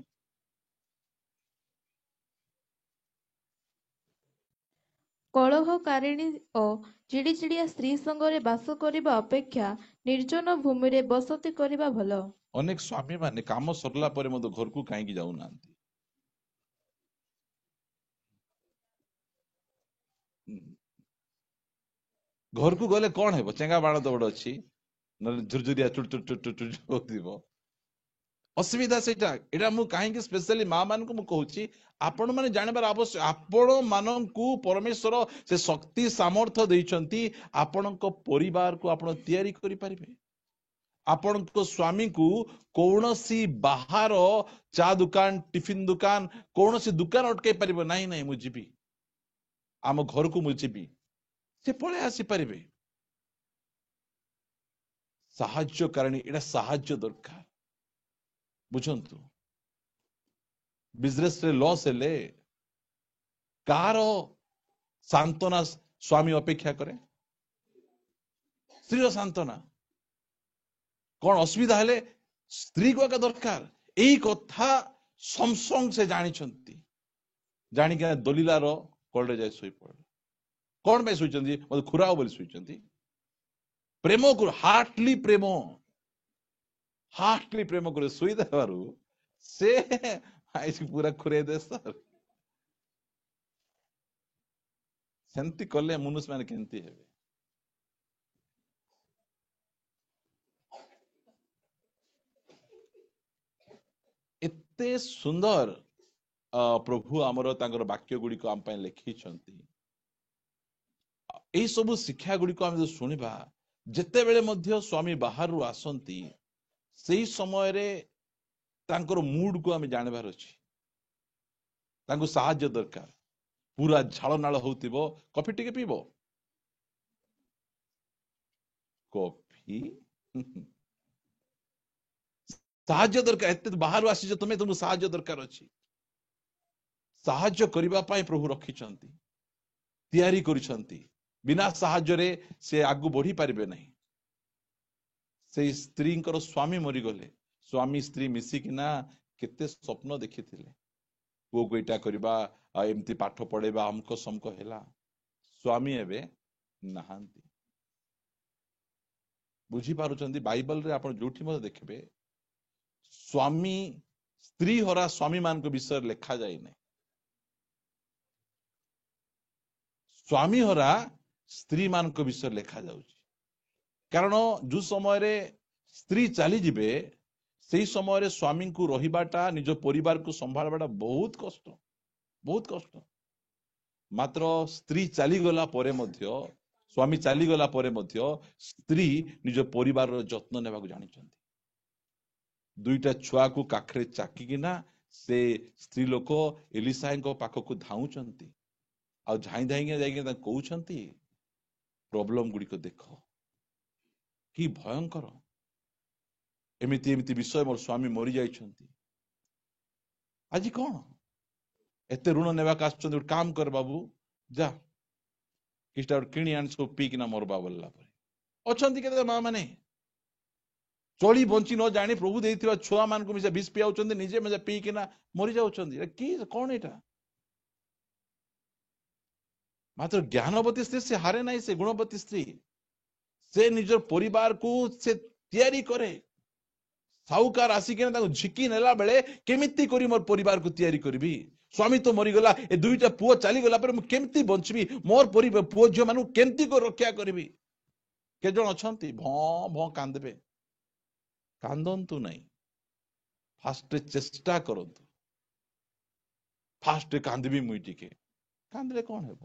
S2: କଳହକାରିଣୀ ଓ ଚିଡ଼ିଚିଡ଼ିଆ ସ୍ତ୍ରୀ ସଙ୍ଗରେ ବାସ କରିବା ଅପେକ୍ଷା ନିର୍ଜନ ଭୂମିରେ ବସତି କରିବା ଭଲ।
S1: ଅନେକ ସ୍ୱାମୀ ମାନେ କାମ ସରିଲା ପରେ ମଧ୍ୟ ଘରକୁ କାହିଁକି ଯାଉନାହାନ୍ତି? ଘରକୁ ଗଲେ କଣ ହେବ? ଚେଙ୍ଗା ବାଣ ଦୌଡ଼ ଅଛି, ନହେଲେ ଝୁରଝୁରିଆ ଚୁଟ ହଉଥିବ। ଅସୁବିଧା ସେଇଟା। ଏଇଟା ମୁଁ କାହିଁକି ସ୍ପେଶାଲି ମା ମାନଙ୍କୁ ମୁଁ କହୁଛି, ଆପଣ ମାନେ ଜାଣିବାର ଆବଶ୍ୟକ। ଆପଣ ମାନଙ୍କୁ ପରମେଶ୍ୱର ସେ ଶକ୍ତି ସାମର୍ଥ୍ୟ ଦେଇଛନ୍ତି, ଆପଣଙ୍କ ପରିବାରକୁ ଆପଣ ତିଆରି କରିପାରିବେ। ଆପଣଙ୍କ ସ୍ୱାମୀକୁ କୌଣସି ବାହାର ଚା ଦୋକାନ, ଟିଫିନ ଦୋକାନ, କୌଣସି ଦୋକାନ ଅଟକେଇ ପାରିବ ନାହିଁ। ନାହିଁ ମୁଁ ଯିବି, ଆମ ଘରକୁ ମୁଁ ଯିବି, ସେ ପଳେଇ ଆସିପାରିବେ। ସାହାଯ୍ୟକାରିଣୀ, ଏଇଟା ସାହାଯ୍ୟ ଦରକାର। ବୁଝନ୍ତୁ, ବିଜନେସ ରେ ଲସ୍ ହେଲେ କାହାର ସାନ୍ତ୍ୱନା ସ୍ୱାମୀ ଅପେକ୍ଷା କରେ? ସ୍ତ୍ରୀର ସାନ୍ତ୍ୱନା। କଣ ଅସୁବିଧା ହେଲେ ସ୍ତ୍ରୀକୁ ଏକା ଦରକାର। ଏଇ କଥା ସମସଙ୍ଗ ସେ ଜାଣିଛନ୍ତି। ଜାଣିକି ଦଲିଲାର କଳରେ ଯାଇ ଶୋଇପଡେ। କଣ ପାଇଁ ଶୋଇଛନ୍ତି? ମତେ ଖୁରାଅ ବୋଲି ଶୋଇଛନ୍ତି। ପ୍ରେମ ହାର୍ଟଲି ପ୍ରେମ କରି ଶୋଇ ଦେବାରୁ ସେ ପୁରା ଖୁରେଇ ଦେ ସାର୍। ସେମିତି କଲେ ମନୁଷ୍ୟ ମାନେ କେମିତି ହେବେ? ଏତେ ସୁନ୍ଦର ପ୍ରଭୁ ଆମର ତାଙ୍କର ବାକ୍ୟ ଗୁଡିକ ଆମ ପାଇଁ ଲେଖିଛନ୍ତି। ଏଇ ସବୁ ଶିକ୍ଷା ଗୁଡିକ ଆମେ ଯଦି ଶୁଣିବା, ଯେତେବେଳେ ମଧ୍ୟ ସ୍ୱାମୀ ବାହାରୁ ଆସନ୍ତି, ସେଇ ସମୟରେ ତାଙ୍କର ମୁଡକୁ ଆମେ ଜାଣିବାର ଅଛି। ତାଙ୍କୁ ସାହାଯ୍ୟ ଦରକାର। ପୁରା ଝାଳ ନାଳ ହଉଥିବ, କଫି ଟିକେ ପିଇବ? କଫି ସାହାଯ୍ୟ ଦରକାର। ଏତେ ବାହାରୁ ଆସିଛ ତମେ, ତମକୁ ସାହାଯ୍ୟ ଦରକାର ଅଛି। ସାହାଯ୍ୟ କରିବା ପାଇଁ ପ୍ରଭୁ ରଖିଛନ୍ତି, ତିଆରି କରିଛନ୍ତି। ବିନା ସାହାଯ୍ୟରେ ସେ ଆଗକୁ ବଢି ପାରିବେ ନାହିଁ। ସେଇ ସ୍ତ୍ରୀଙ୍କର ସ୍ୱାମୀ ମରିଗଲେ, ସ୍ୱାମୀ ସ୍ତ୍ରୀ ମିଶିକିନା କେତେ ସ୍ୱପ୍ନ ଦେଖିଥିଲେ। ପୁଅକୁ ଏଇଟା କରିବା, ଏମିତି ପାଠ ପଢେଇବା, ଅମକ ସମକ ହେଲା। ସ୍ୱାମୀ ଏବେ ନାହାନ୍ତି। ବୁଝିପାରୁଛନ୍ତି? ବାଇବଲରେ ଆପଣ ଯୋଉଠି ମଧ୍ୟ ଦେଖିବେ, ସ୍ୱାମୀ ସ୍ତ୍ରୀ ହରା ସ୍ୱାମୀ ମାନଙ୍କ ବିଷୟରେ ଲେଖା ଯାଇନାହିଁ। ସ୍ୱାମୀ ହରା ସ୍ତ୍ରୀ ମାନଙ୍କ ବିଷୟରେ ଲେଖା ଯାଉଛି। କାରଣ ଯୋଉ ସମୟରେ ସ୍ତ୍ରୀ ଚାଲିଯିବେ, ସେଇ ସମୟରେ ସ୍ୱାମୀଙ୍କୁ ରହିବାଟା, ନିଜ ପରିବାରକୁ ସମ୍ଭାଳିବାଟା ବହୁତ କଷ୍ଟ, ବହୁତ କଷ୍ଟ। ମାତ୍ର ସ୍ତ୍ରୀ ଚାଲିଗଲା ପରେ ମଧ୍ୟ, ସ୍ୱାମୀ ଚାଲିଗଲା ପରେ ମଧ୍ୟ ସ୍ତ୍ରୀ ନିଜ ପରିବାରର ଯତ୍ନ ନେବାକୁ ଜାଣିଛନ୍ତି। ଦୁଇଟା ଛୁଆକୁ କାଖରେ ଚାକିକିନା ସେ ସ୍ତ୍ରୀ ଲୋକ ଏଲିସାଙ୍କ ପାଖକୁ ଧାଉଁଛନ୍ତି, ଆଉ ଧାଇଁ ଧାଇଁକି ଯାଇକି ତାଙ୍କୁ କହୁଛନ୍ତି, ପ୍ରୋବ୍ଲେମ ଗୁଡିକ ଦେଖ, କି ଭୟଙ୍କର। ଏମିତି ଏମିତି ବିଷୟ, ମୋର ସ୍ୱାମୀ ମରି ଯାଇଛନ୍ତି। ଆଜି କଣ ଏତେ ଋଣ ନେବାକୁ ଆସୁଛନ୍ତି? ଗୋଟେ କାମ କର ବାବୁ, ଯା କିଛିଟା ଗୋଟେ କିଣି ଆଣି ସବୁ ପିଇକିନା ମରବା ବୋଲିଲା ପରେ। ଅଛନ୍ତି କେତେ ମା ମାନେ ଚଳି ବଞ୍ଚି ନ ଜାଣି ପ୍ରଭୁ ଦେଇଥିବା ଛୁଆ ମାନଙ୍କୁ ମିଶା ବିଷ ପିଆଉଛନ୍ତି, ନିଜେ ମଜା ପିଇକିନା ମରି ଯାଉଛନ୍ତି। କି କଣ ଏଇଟା? ମାତ୍ର ଜ୍ଞାନବତୀ ସ୍ତ୍ରୀ ସେ ହାରେ ନାହିଁ। ସେ ଗୁଣବତୀ ସ୍ତ୍ରୀ, ସେ ନିଜର ପରିବାରକୁ ସେ ତିଆରି କରେ। ସାହୁକାର ଆସିକିନା ତାଙ୍କୁ ଝିକି ନେଲା ବେଳେ, କେମିତି କରି ମୋର ପରିବାରକୁ ତିଆରି କରିବି? ସ୍ୱାମୀ ତ ମରିଗଲା, ଏ ଦୁଇଟା ପୁଅ ଚାଲିଗଲା ପରେ ମୁଁ କେମିତି ବଞ୍ଚିବି? ମୋର ପରିବାର ପୁଅ ଝିଅ ମାନଙ୍କୁ କେମିତି ରକ୍ଷା କରିବି? କେତେ ଜଣ ଅଛନ୍ତି ଭଁ ଭଁ କାନ୍ଦିବେ? କାନ୍ଦନ୍ତୁ ନାହିଁ, ଫାଷ୍ଟ ଚେଷ୍ଟା କରନ୍ତୁ। ଫାଷ୍ଟ କାନ୍ଦିବି ମୁଇଁ ଟିକେ, କାନ୍ଦିଲେ କଣ ହେବ?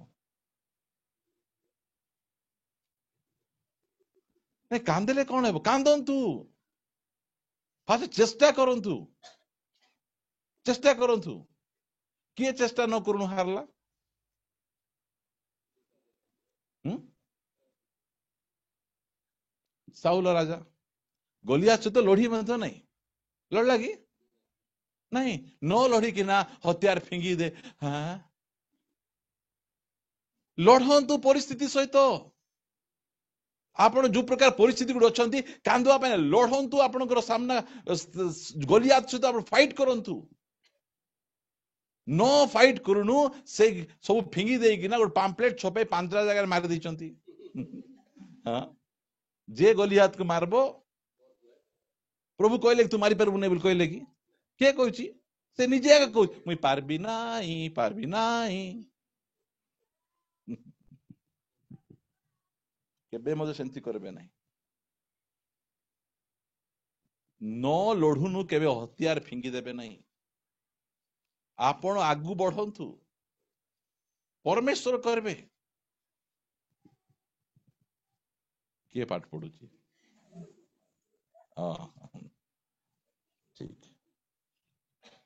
S1: ନାଇଁ, କାନ୍ଦିଲେ କଣ ହେବ? କାନ୍ଦନ୍ତୁ, ଫାଷ୍ଟ ଚେଷ୍ଟା କରନ୍ତୁ, ଚେଷ୍ଟା କରନ୍ତୁ। କିଏ ଚେଷ୍ଟା ନ କରୁଣୁ ହାରଲା? ସାଉଲ ରାଜା ଗଲିଆସ ସହିତ ଲଢି ମଧ୍ୟ ନାହିଁ, ଲଢିଲା କି? नहीं न लड़ी कि ना हथियार फिंगी दे। हाँ लड़तु परिस्थिति सहित आपण जो प्रकार परिस्थिति गुड अच्छा कांदवा लड़तु आपणकर सामना गोलियात सहित आप फाइट करंतु न फाइट करूनु से सब फिंगी देकी ना गोटे पाम्पलेट छपे 5टा जगह मारी देइचंती। हाँ जे गोलियात को मारबो प्रभु कहले तू मारी पारबु नहीं बोल कहले कि के कहछि से निजे आगे कहू मुई पारबी नाही केबे मजे सेंती करबे नहीं न लढुनु केबे हथियार फिंगी देबे नहीं आपण आगु बढ़ंतु परमेश्वर करबे किए पाठ पढुची ठीक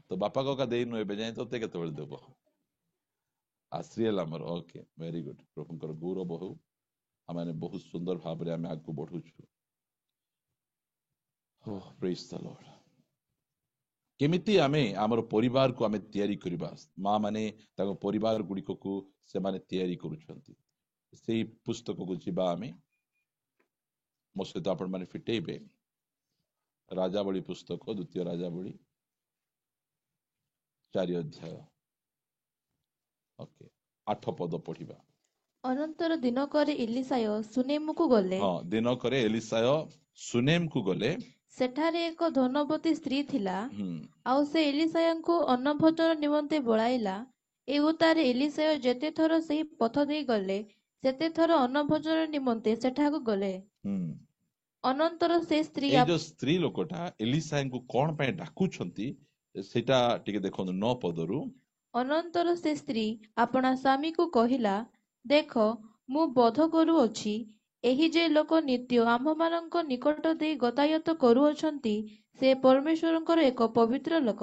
S1: तो बापा को का देई नु एबे जाय तोते केते बेल देबो आश्रियल हमर ओके वेरी गुड प्रभुकर गौरव हो आमे बहुत सुंदर भाव रे आमे आगु बढ़ुछु हो प्रेज द लॉर्ड केमिति आमे आमर परिवार को आमे तैयारी करिबा मां माने ताको परिवार गुडी को से माने तैयारी करूछंती सेही पुस्तक को जिबा आमे मो सहित आपण माने फिटेबे राजावली पुस्तक द्वितीय राजावली 4 अध्याय ओके 8 पद पढ़िबा
S2: ଅନନ୍ତର ଦିନକରେ ଇଲିସାୟ ସୁନେମକୁ ଗଲେ।
S1: हाँ दिन करे एलिसाय सुनेम को गले
S2: ସେଠାରେ ଏକ ଧନବତୀ ସ୍ତ୍ରୀ ଥିଲା। ଆଉ ସେ ଇଲିସାୟଙ୍କୁ ଅନ୍ନଭୋଜନ ନିମନ୍ତେ ବୋଳାଇଲା। ଏ ଉତ୍ତାରେ ଇଲିସାୟ ଯେତେ ଥର ସେହି ପଥ ଦେଇ ଗଲେ ସେତେ ଥର ଅନ୍ନଭୋଜନ ନିମନ୍ତେ ସେଠାକୁ ଗଲେ। ଅନନ୍ତର ସେ ସ୍ତ୍ରୀ
S1: ए जो स्त्री लोकटा एलिसाय को कोन पे डाकुछंती सेटा टिके देखो 9 पदरु
S2: ଅନନ୍ତର ସେ ସ୍ତ୍ରୀ ଆପଣା ସ୍ୱାମୀକୁ କହିଲା, ଦେଖ ମୁଁ ବୋଧ କରୁଅଛି ଏହି ଯେ ଲୋକ ନିତ୍ୟ ଆମ୍ଭମାନଙ୍କ ନିକଟ ଦେଇ ଗତାୟତ କରୁଅଛନ୍ତି ସେ ପରମେଶ୍ୱରଙ୍କର ଏକ ପବିତ୍ର ଲୋକ।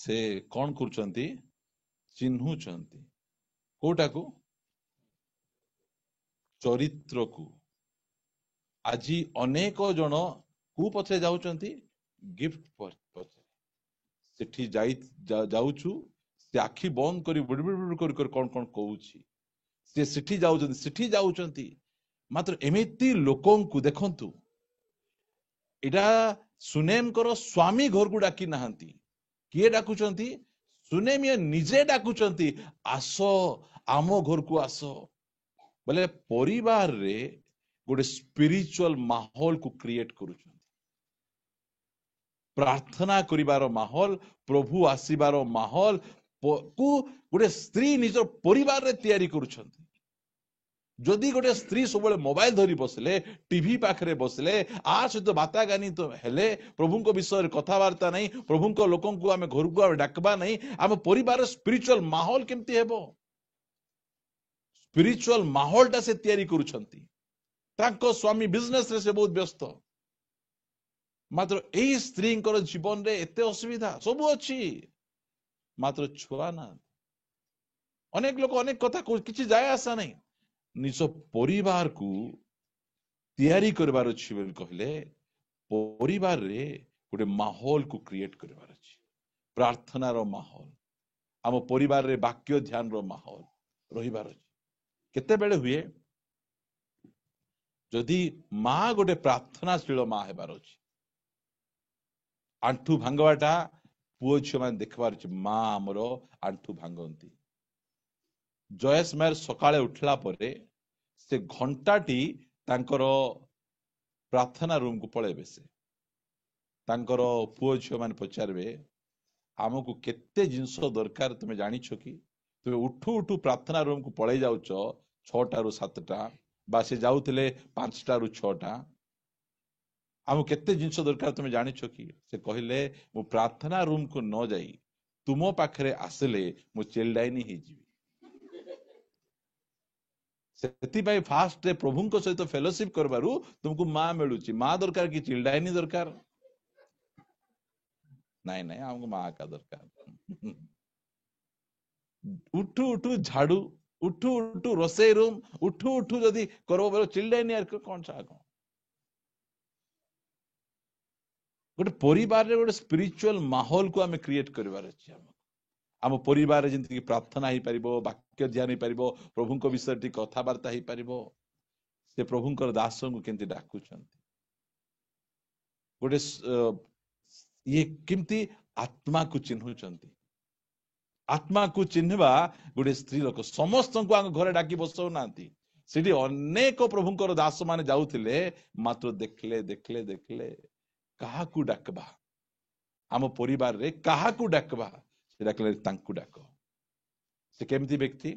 S1: से कोन करछंती चिन्हुछंती कोटा को चरित्र को आजी अनेक जन को पछे जाउछंती गिफ्ट पछे सेठी जाउछु से आखि बंद करी बुड़बुड़ कर कोन कोन कहूची से सेठी जाउछंती मात्र एमिति लोकन को देखंतु एडा सुनेम करो स्वामी घर को डाकी नहांती किए डाकुचंती सुनेम ये निजे डाकुचंती आसो आमो घर को आसो बोले परिवार रे गोटे स्पिरिचुअल माहौल को क्रिएट करूचंती प्रार्थना करिवार माहौल प्रभु आसीबार माहौल को गोटे स्त्री निज परिवार रे तैयारी करूचंती जदि गोटे स्त्री सब मोबाइल धरी बसले टीवी पाखरे बसले आ सहित बातागानी तो हेले प्रभु को विषय कथबार्ता नहीं प्रभु को लोकों को आमे घर को डाकबा नहीं आम परिवार स्पिरिचुअल माहौल केमती हेबो स्पिरिचुअल माहौल टा से तैयारी करूछंती तांको स्वामी बिजनेस रे से बहुत व्यस्त मात्र एई स्त्री जीवन रे एते असुविधा सब अछि मात्र छुआ ना अनेक लोक अनेक कथा किछि जाय आसा नहीं निज परिवार को तैयारी करबार अछि बोल कहले परिवार रे गोटे माहौल को क्रिएट करबार अछि प्रार्थना रो माहौल आम परिवार रे वाक्य ध्यान रो माहौल रहिबार अछि केते बेले हुए जदि मां गोटे प्रार्थनाशील मां हेबार अछि आंठू भांगवाटा पुओ झियो माने देखबार अछि मां हमरो आंठू भांगंती जयस मेयर सकाळे उठला परे से घंटाटी तांकर प्रार्थना रूम को पळेबे से तांकर पुओ झियो माने पचारबे आमको केते जिंस दरकार तुमे जानिछो कि तुमे उठू उठू प्रार्थना रूम को पळै जाउछो 6टा रु 7टा बा से जाउतले 5टा रु 6टा आमको केते जिंस दरकार तुमे जानिछो कि से कहिले मु प्रार्थना रूम को न जाई तुमो पाखरे आसले मु चेलडाइनी हे जीवी सेति फास्ट प्रभु सहित फेलोशिप करबारु तुमको मां मिलुची मां दरकार कि चिल्डाइनी दरकार नहीं नहीं हमको मां का दरकार उठू उठू झाड़ू उठू उठू रोसई रूम उठू उठू जदि करबो बोलो चिल्डाइनी यार कौन सा गोटे परिवार रे गोटे स्पिरिचुअल माहौल को आम क्रिएट करिवार अछि आम परिवार जेंति प्रार्थना हो पारिबो वाक्य ध्यान हो पारिबो प्रभुंक विषय टी कथावार्ता हो पारिबो से प्रभुंकर दास को केंति डाकुचंती गोटे ये केमती आत्मा को चिन्हुचंती आत्मा को चिन्हवा गोटे स्त्री लोक समस्त को आम घरे डाकी बसौ नांती सेठी अनेक प्रभुंकर दास माने जाउथिले मात्र देखले देखले देखले काहाकू डाकबा आम परिवार रे काहाकू डाकबा से डाकले तांकू डाक से केमती व्यक्ति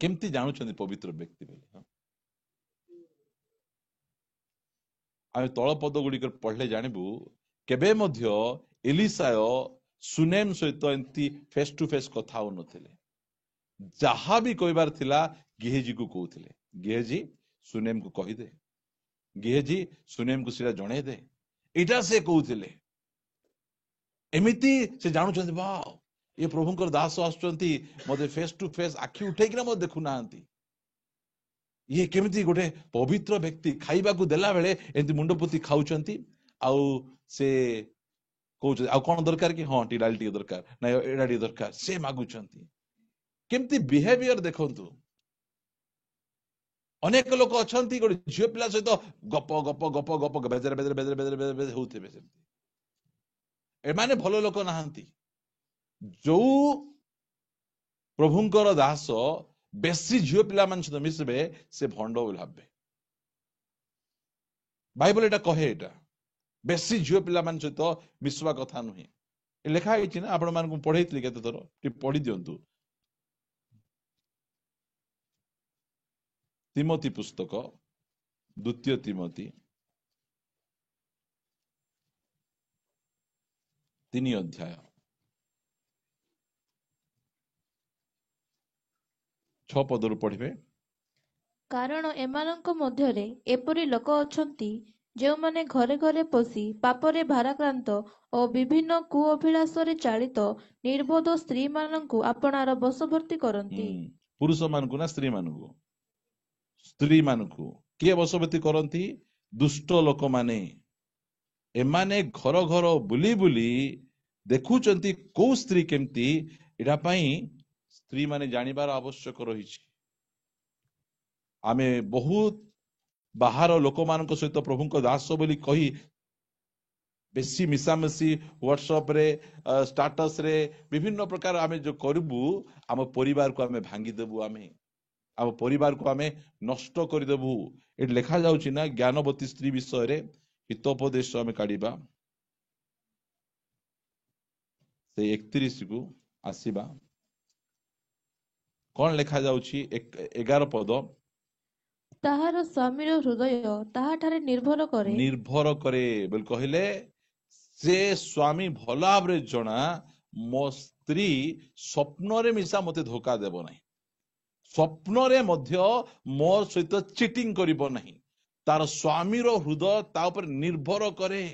S1: केमती जानुचंदी पवित्र व्यक्ति बोली आम तल पद गुड़िक पढ़ले जानबू केबे मध्य एलिसाय सुनेम सहित एंती फेस टू फेस कथा हो नथिले जहा भी कहबार थिला गेहजी को कहउथिले गेहजी सुनेम को कहि दे गेहजी सुनेम को सिरा जणे दे एटा से कहउथिले एमिति से जानुचंदी वाओ ये प्रभुंकर दास आसुचंती मते फेस टू फेस आखि उठे कि ना मते देखु नांती ये केमिति गोटे पवित्र व्यक्ति खाइबा को देला बेले एंती मुंडपोती खाउचंती आउ से कहउचंती आ कोन दरकार कि हां टी डाल टी दरकार ना एडा टी दरकार से मागुचंती केमिति बिहेवियर देखंतु अनेक लोक अछंती गोटे झियो पिला सहित गप गप गप गप बेजर बेजर बेजर बेजर बेजर होउथिबे सेमती एमाने भलो लोक नाहंती जो प्रभुंकर दास बेसी झियो पिला मान सहित मिसबे से भंड बोली भाबे बाइबल एटा कहे एटा बेसी झियो पिला मान सहित मिसवा कथा नुहे लेखा होइछि ना आपण मान को पढैतली केते थरो टी पढी दियंतु तिमोथी पुस्तक द्वितीय तिमोथी 3 अध्याय 6 पदरु पढ़िबे
S2: କାରଣ ଏମାନଙ୍କ ମଧ୍ୟରେ ଏପରି ଲୋକ ଅଛନ୍ତି ଯେଉଁମାନେ ଘରେ ଘରେ ପଶି ପାପରେ ଭାରାକ୍ରାନ୍ତ ଓ ବିଭିନ୍ନ କୁଅଭିଳାଷରେ ଚାଳିତ ନିର୍ବୋଧ ସ୍ତ୍ରୀମାନଙ୍କୁ ଆପଣାର ବଶବର୍ତ୍ତୀ କରନ୍ତି।
S1: पुरुष मानकु ना स्त्री मानकु किए बसवर्ती करती दुष्ट लोक माने एमाने घर घर बुली बुली देखुचंती को स्त्री केमती एटा पई स्त्री माने जानिबार आवश्यक रही आमे बहुत बाहर लोक मान सहित प्रभु को दास बोली कही बेसी मिसामिशी व्हाट्सएप रे स्टाटस रे विभिन्न प्रकार आमे जो करबू आम परिवार को आमे भांगी देबू आम परिवार को आमे नष्ट कर देबू ए लिखा जाउची ना ज्ञानवती स्त्री विषय रे हितोपदेश आमे काढिबा से 31 को आसीबा कौन लिखा जाउची 11 पद
S2: ताहार स्वामीर हृदय ताहाठारे निर्भर करे
S1: बोल कहले से स्वामी भल भाव जना मो स्त्री स्वप्न रे मिसा मते धोखा देबो नहीं स्वप्न रे मध्य मो सहित चिटिंग करिबो नहीं तार स्वामी रो हृदय ता ऊपर निर्भर करे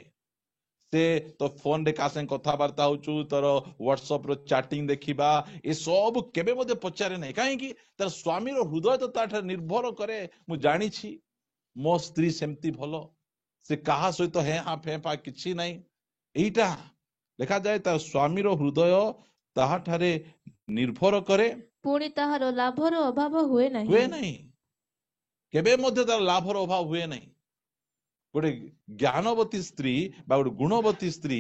S1: से तो फोन रे का संग कथा वार्ता होचु तोर व्हाट्सएप रो चैटिंग देखिबा ए सब केबे मते पचारे नहीं काहे कि तार स्वामी रो हृदय तो ताठ निर्भर करे मु जानि छी मो स्त्री सेमती भलो से कहा सहित हे हा फेफा किछि नहीं एटा देखा जाए तार स्वामी रो हृदय ताहा ठारे निर्भर करे
S2: पुणी ताहार लाभर अभाव हुए नहीं
S1: केबे मध्य तार लाभर अभाव हुए नहीं गोटे ज्ञानवती स्त्री बा गोटे गुणवती स्त्री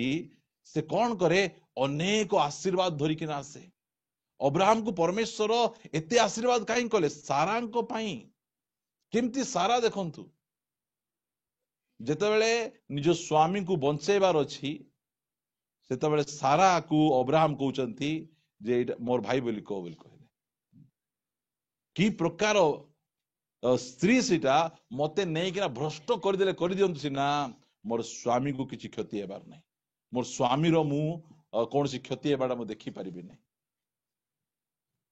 S1: से कौन करे अनेक आशीर्वाद धरिक आसे अब्राहम को परमेश्वर एते आशीर्वाद कहीं कले सारा केमती सारा देखंतु जेतेबेले निज स्वामी को बंचेबार अछि सेतेबेले सारा को अब्राहम कहउचंती जे मोर भाई बोली कहले की प्रकार स्त्री सीटा मते नहीं कि भ्रष्ट करदेले कर दियंतु सिना मोर स्वामी को किछि क्षति हेबार नहीं मोर स्वामी रो मु कौन सी क्षति हेबाडा मु देखि परिबि नहीं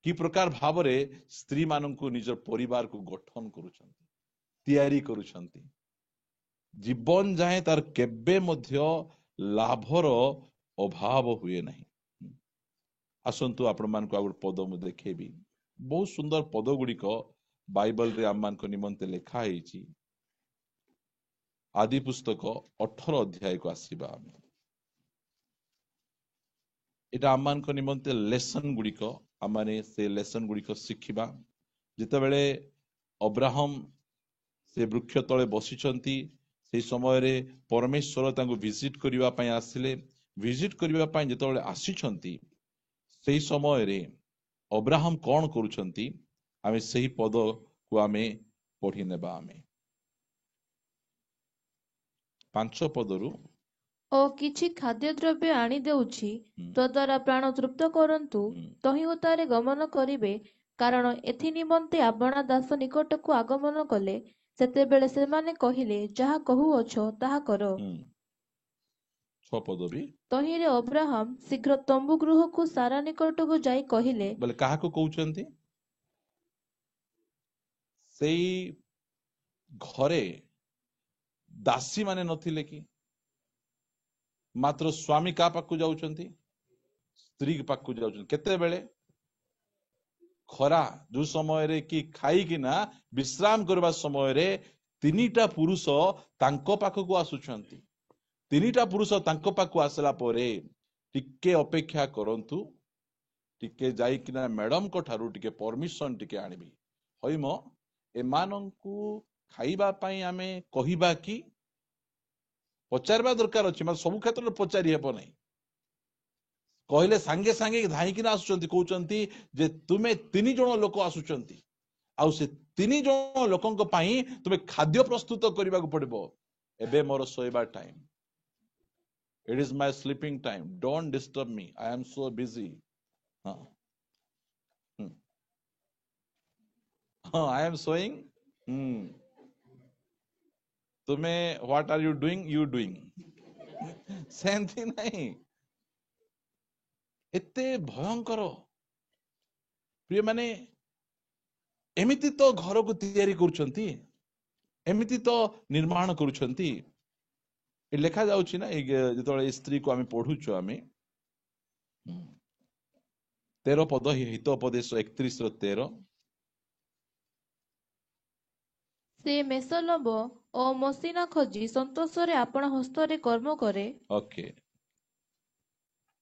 S1: की प्रकार भाव रे स्त्री माननकु निजर परिवार को गठन करूछंती तैयारी करूछंती जीवन जाए तार केबे मध्य लाभर अभाव हुए नहीं आसंतु आपण मान को आगुड पद मु देखेबी बहुत सुंदर पद गुड़िक बाइबल रे आम मान को निमंते लिखा है आदि पुस्तक 18 अध्याय को आसीबा आमे एटा आमान को निमंते लेसन गुड़िक आमाने से लेसन गुड़िक शिखिबा जिते बेले अब्राहम से वृक्ष तले बसिचंती से समय रे परमेश्वर तांको विजिट करिवा पय आसिले विजिट करिवा पय जते बेले आसीचंती से समय रे अब्राहम कौन करूचंती आमे सही पद को आमे पढ़ी नेबा आमे 5 पदरु
S2: ଓ କିଛି ଖାଦ୍ୟଦ୍ରବ୍ୟ ଆଣି ଦେଉଛି, ତଦ୍ୱାରା ପ୍ରାଣ ତୃପ୍ତ କରନ୍ତୁ, ତହିଁଉତାରେ ଗମନ କରିବେ, କାରଣ ଏଥି ନିମନ୍ତେ ଆପଣା ଦାସ ନିକଟକୁ ଆଗମନ କଲେ। ସେତେବେଳେ ସେମାନେ କହିଲେ, ଯାହା କହୁଅଛ ତାହା କର।
S1: 6 पद भी
S2: ତହିଁରେ ଅବ୍ରାହମ ଶୀଘ୍ର ତମ୍ବୁ ଗୃହକୁ ସାରା ନିକଟକୁ ଯାଇ କହିଲେ,
S1: बोले काहा को कहउचंती सेई घरे दासी माने नथिले कि मात्र स्वामी का पाकु जाउचंती स्त्री के पाकु जाउचंती केते बेले खरा जो समय रे कि खाई कि ना विश्राम करबा समय रे तीनिटा पुरुष तांको पाखକୁ आसुचंती तीनिटा पुरुष तांको पाखକୁ आसला परे टिके अपेक्षा करंतु टिके जाई किना मैडम को ठारू टिके परमिशन टिके आनिबी होइमो एमानंकु खाइबा पई आमे कहिबा कि पचारबा दरकार अछि मतलब सब क्षेत्र में पचारि हेबो नै कहले सांगे सांगे धाई किना आसुचंती कहउचंती जे तुमे तीन जण लोक आसुचंती आउ से तीन जण लोकंक पई तुमे खाद्य प्रस्तुत करबा को पड़िबो एबे मोर सोइबा time it is my sleeping time don't disturb me I am so busy हां हां आई एम सोइंग तुम्हें व्हाट आर यू डूइंग सेंती नहीं एते भयंकर प्रिय माने एमिति तो घर को तैयारी करूछंती एमिति तो निर्माण करूछंती ए लेखा जाउछि ना जेतोळे स्त्री को आमे पढुछु आमे 13 पद हितोपदेश 31 रो 13
S2: ସେ ମେସଲବ ଓ ମସିନା ଖୋଜି ସନ୍ତୋଷରେ ଆପଣା ହସ୍ତରେ କର୍ମ କରେ।
S1: ओके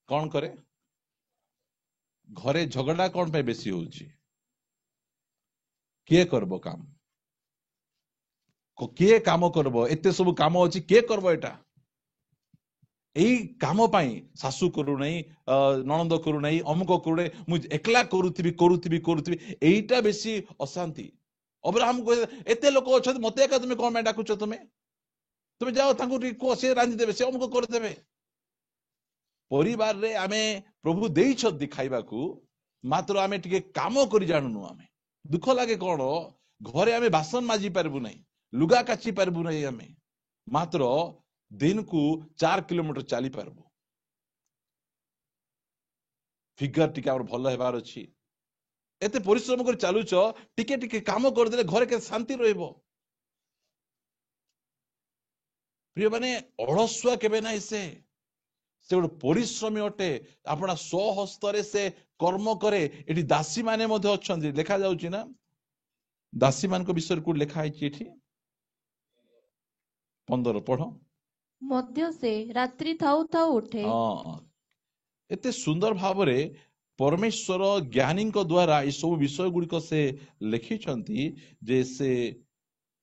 S1: कौन करे घरे झगड़ा कौन पे बेसी होउछि किए करबो काम किए काम करबो एते सब काम अछि किए करबो एटा एई काम पाई सासू करू नै ननंद करू नै अमुक करू नै मु एकला करूथिबी एईटा बेसी अशांति अब्राहम को एते लोक अछत मते का तुमे कोन में डाकुछ तुमे जाओ तांको को से रांधि देबे से अमुक कर देबे परिवार रे आमे प्रभु देइछत खाइबा को मात्र आमे टिके काम करि जानुनु आमे दुख लागे कोन घरे आमे बासन माजी परबु नै लुगा काची परबु नै आमे मात्र दिन को 4 किलोमीटर चली परबु फिगर टिके हमर भलो हेबार अछि एते परिश्रम कर चालुछ टिके टिके काम कर देले घरे के शांति रहइबो प्रिय माने अळसुआ केबे नै से गोटे परिश्रमी अटे अपना स्वहस्तरे से कर्म करे एटी दासी माने मध्ये अछंती लेखा जाउची ना दासी मान को विषय को लेखा है एठी 15 पढो
S2: मध्य से रात्रि थाउ थाउ उठे।
S1: हां एते सुंदर भावरे परमेश्वर ज्ञानी को द्वारा ये सब विषय गुड़ी को से लिखिछंती जे से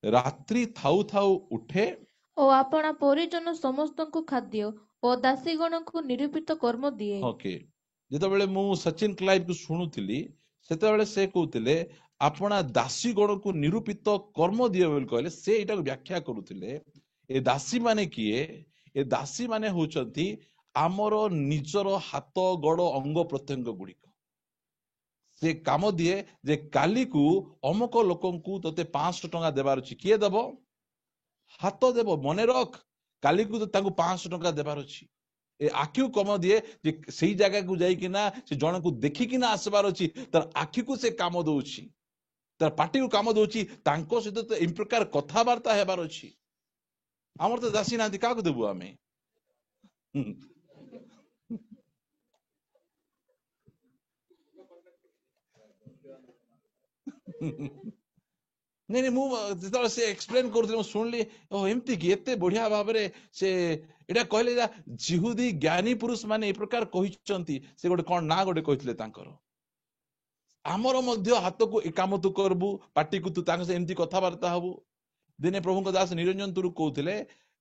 S1: रात्रि थाउ थाउ उठे
S2: ଓ ଆପଣା ପରିଜନ ସମସ୍ତଙ୍କୁ ଖାଦ୍ୟ ଓ ଦାସୀଗଣଙ୍କୁ ନିରୂପିତ କର୍ମ ଦିଏ।
S1: ओके जेते बेले मु सचिन क्लाइव को सुनुथिली सेते बेले से कहउतिले अपना दासी गण को निरूपित कर्म दिए बोल कहले से एटा को व्याख्या करूथिले ए दासी माने किए ए दासी माने होचंती आमर निजर हाथ गड़ अंग प्रत्यंग गुड़िक से काम दिए जे काली को अमुक लोकंकु तते 500 टंका देबार अछि किए देबो हाथ देबो मने रख काली को तो तांको 500 टंका देबार अछि ए आखिउ कम दिए जे सेही जगह को जाई कि ना से जण को देखि कि ना आसबार अछि तर आखि को से काम दोछि तर पार्टी को काम दोछि तांको सहित तो इन प्रकार कथा वार्ता हेबार अछि हमर तो दासी नांती का को देबु आमे नहीं नहीं मुझे से एक्सप्लेन करूँ शुणिली एमती कि एते बढ़िया भाव से एटा कहले जिहुदी ज्ञानी पुरुष माने ए प्रकार कहिसंती से गोटे कौन ना गोटे कहथिले तांकर आमर मध्य हाथ को ए काम तू करबू पार्टी को तू तांग से एमती कथबार्ता हबू दिने प्रभुଙ୍କ दास निरंजन तुरु कहथिले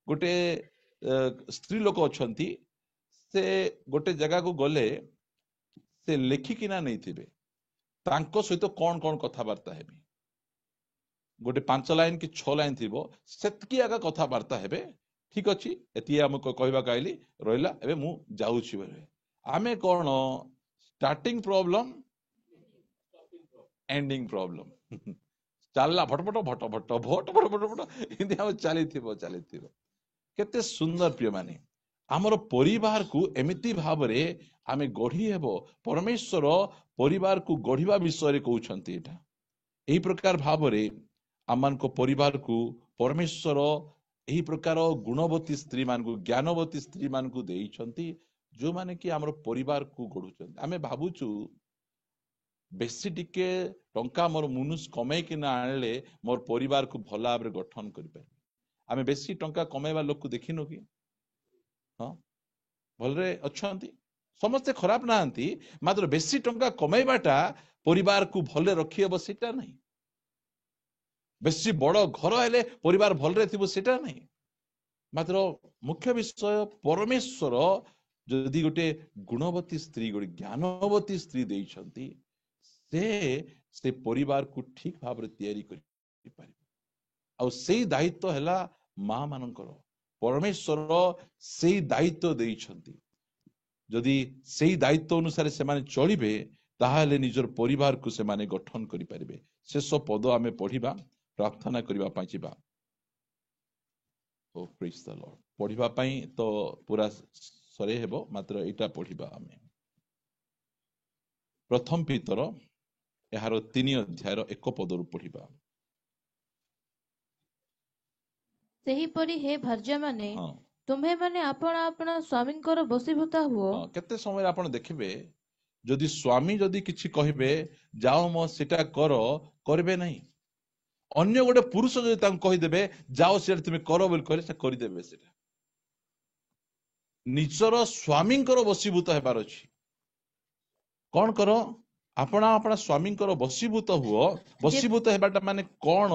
S1: गोटे स्त्री लोक अछंती से गोटे जगह को गले से लेखिकिना नहीं थिबे तांको सहित कौन कौन कथबार्ता हेबी गोटे 5 लाइन कि 6 लाइन थी सेतकी आगा कथबार्ता हेबे ठीक अच्छी एति आम कहवा कहली रहा एबे मु जाऊछि बोले आमे कौन स्टार्टिंग प्रॉब्लम एंडिंग प्रॉब्लम चलला भटभट भट भट भट भट भट भट इndi हम चली केते सुंदर प्रिय माने आमर परिवार को एमिति भाबरे आमे गढ़ी हेबो परमेश्वर परिवार को गढ़िबा विषय कहउछंती एटा एही प्रकार भाबरे आमान को परिवार को परमेश्वर एही प्रकार गुणवती स्त्री मान को ज्ञानवती स्त्री मान को देइछंती जो माने कि आमर परिवार को गढ़ुछंती आमे भाबुछु बेसी टिके टंका मोर मुनुस कमे कि ना आनले मोर परिवार को भला भाबरे गठन करि पारे आमे बेसी टंका कमेबा लोक को देखिनो कि हां भलरे अछंती समस्त खराब नांती मात्र बेसी टंका कमेबाटा परिवार को भले रखियब सेटा नहीं बेसी बड़ घर हेले परिवार भलरे थिबो सेटा नहीं मात्र मुख्य विषय परमेश्वर जदि गोटे गुणवती स्त्री गोटे ज्ञानवती स्त्री देइछंती से परिवार को ठीक भाव रे तैयारी करि पारि आ सेही दायित्व हैला मां मानकर परमेश्वर सेही दायित्व देइछंती जदि सेही दायित्व अनुसार से माने चलिबे ताहाले निजर परिवार को से माने गठन करि परिबे शेष पद आमे पढिबा प्रार्थना करिबा पई जिबा ओ प्रेज द लॉर्ड पढिबा पई तो पूरा सरे हेबो मात्र एटा पढिबा आमे प्रथम पीतर यार 3 अध्यायर 1 पदरु पढिबा
S2: सेही परि हे भार्या माने
S1: हां
S2: तुम्हे माने आपण आपण स्वामींकर बसीभूता हुओ
S1: हां केते समय आपण देखिबे जदि स्वामी जदि किछि कहिबे जाओ म सेटा करो करबे नहीं अन्य गोटे पुरुष जदि तांको कहि देबे जाओ सेटा तुमे करो बोल कहले से करि देबे सेटा निजर स्वामींकर बसीभूत हेबार अछि कोन करो आपणा आपणा स्वामींकर बसीभूत हुओ बसीभूत हेबाटा माने कोन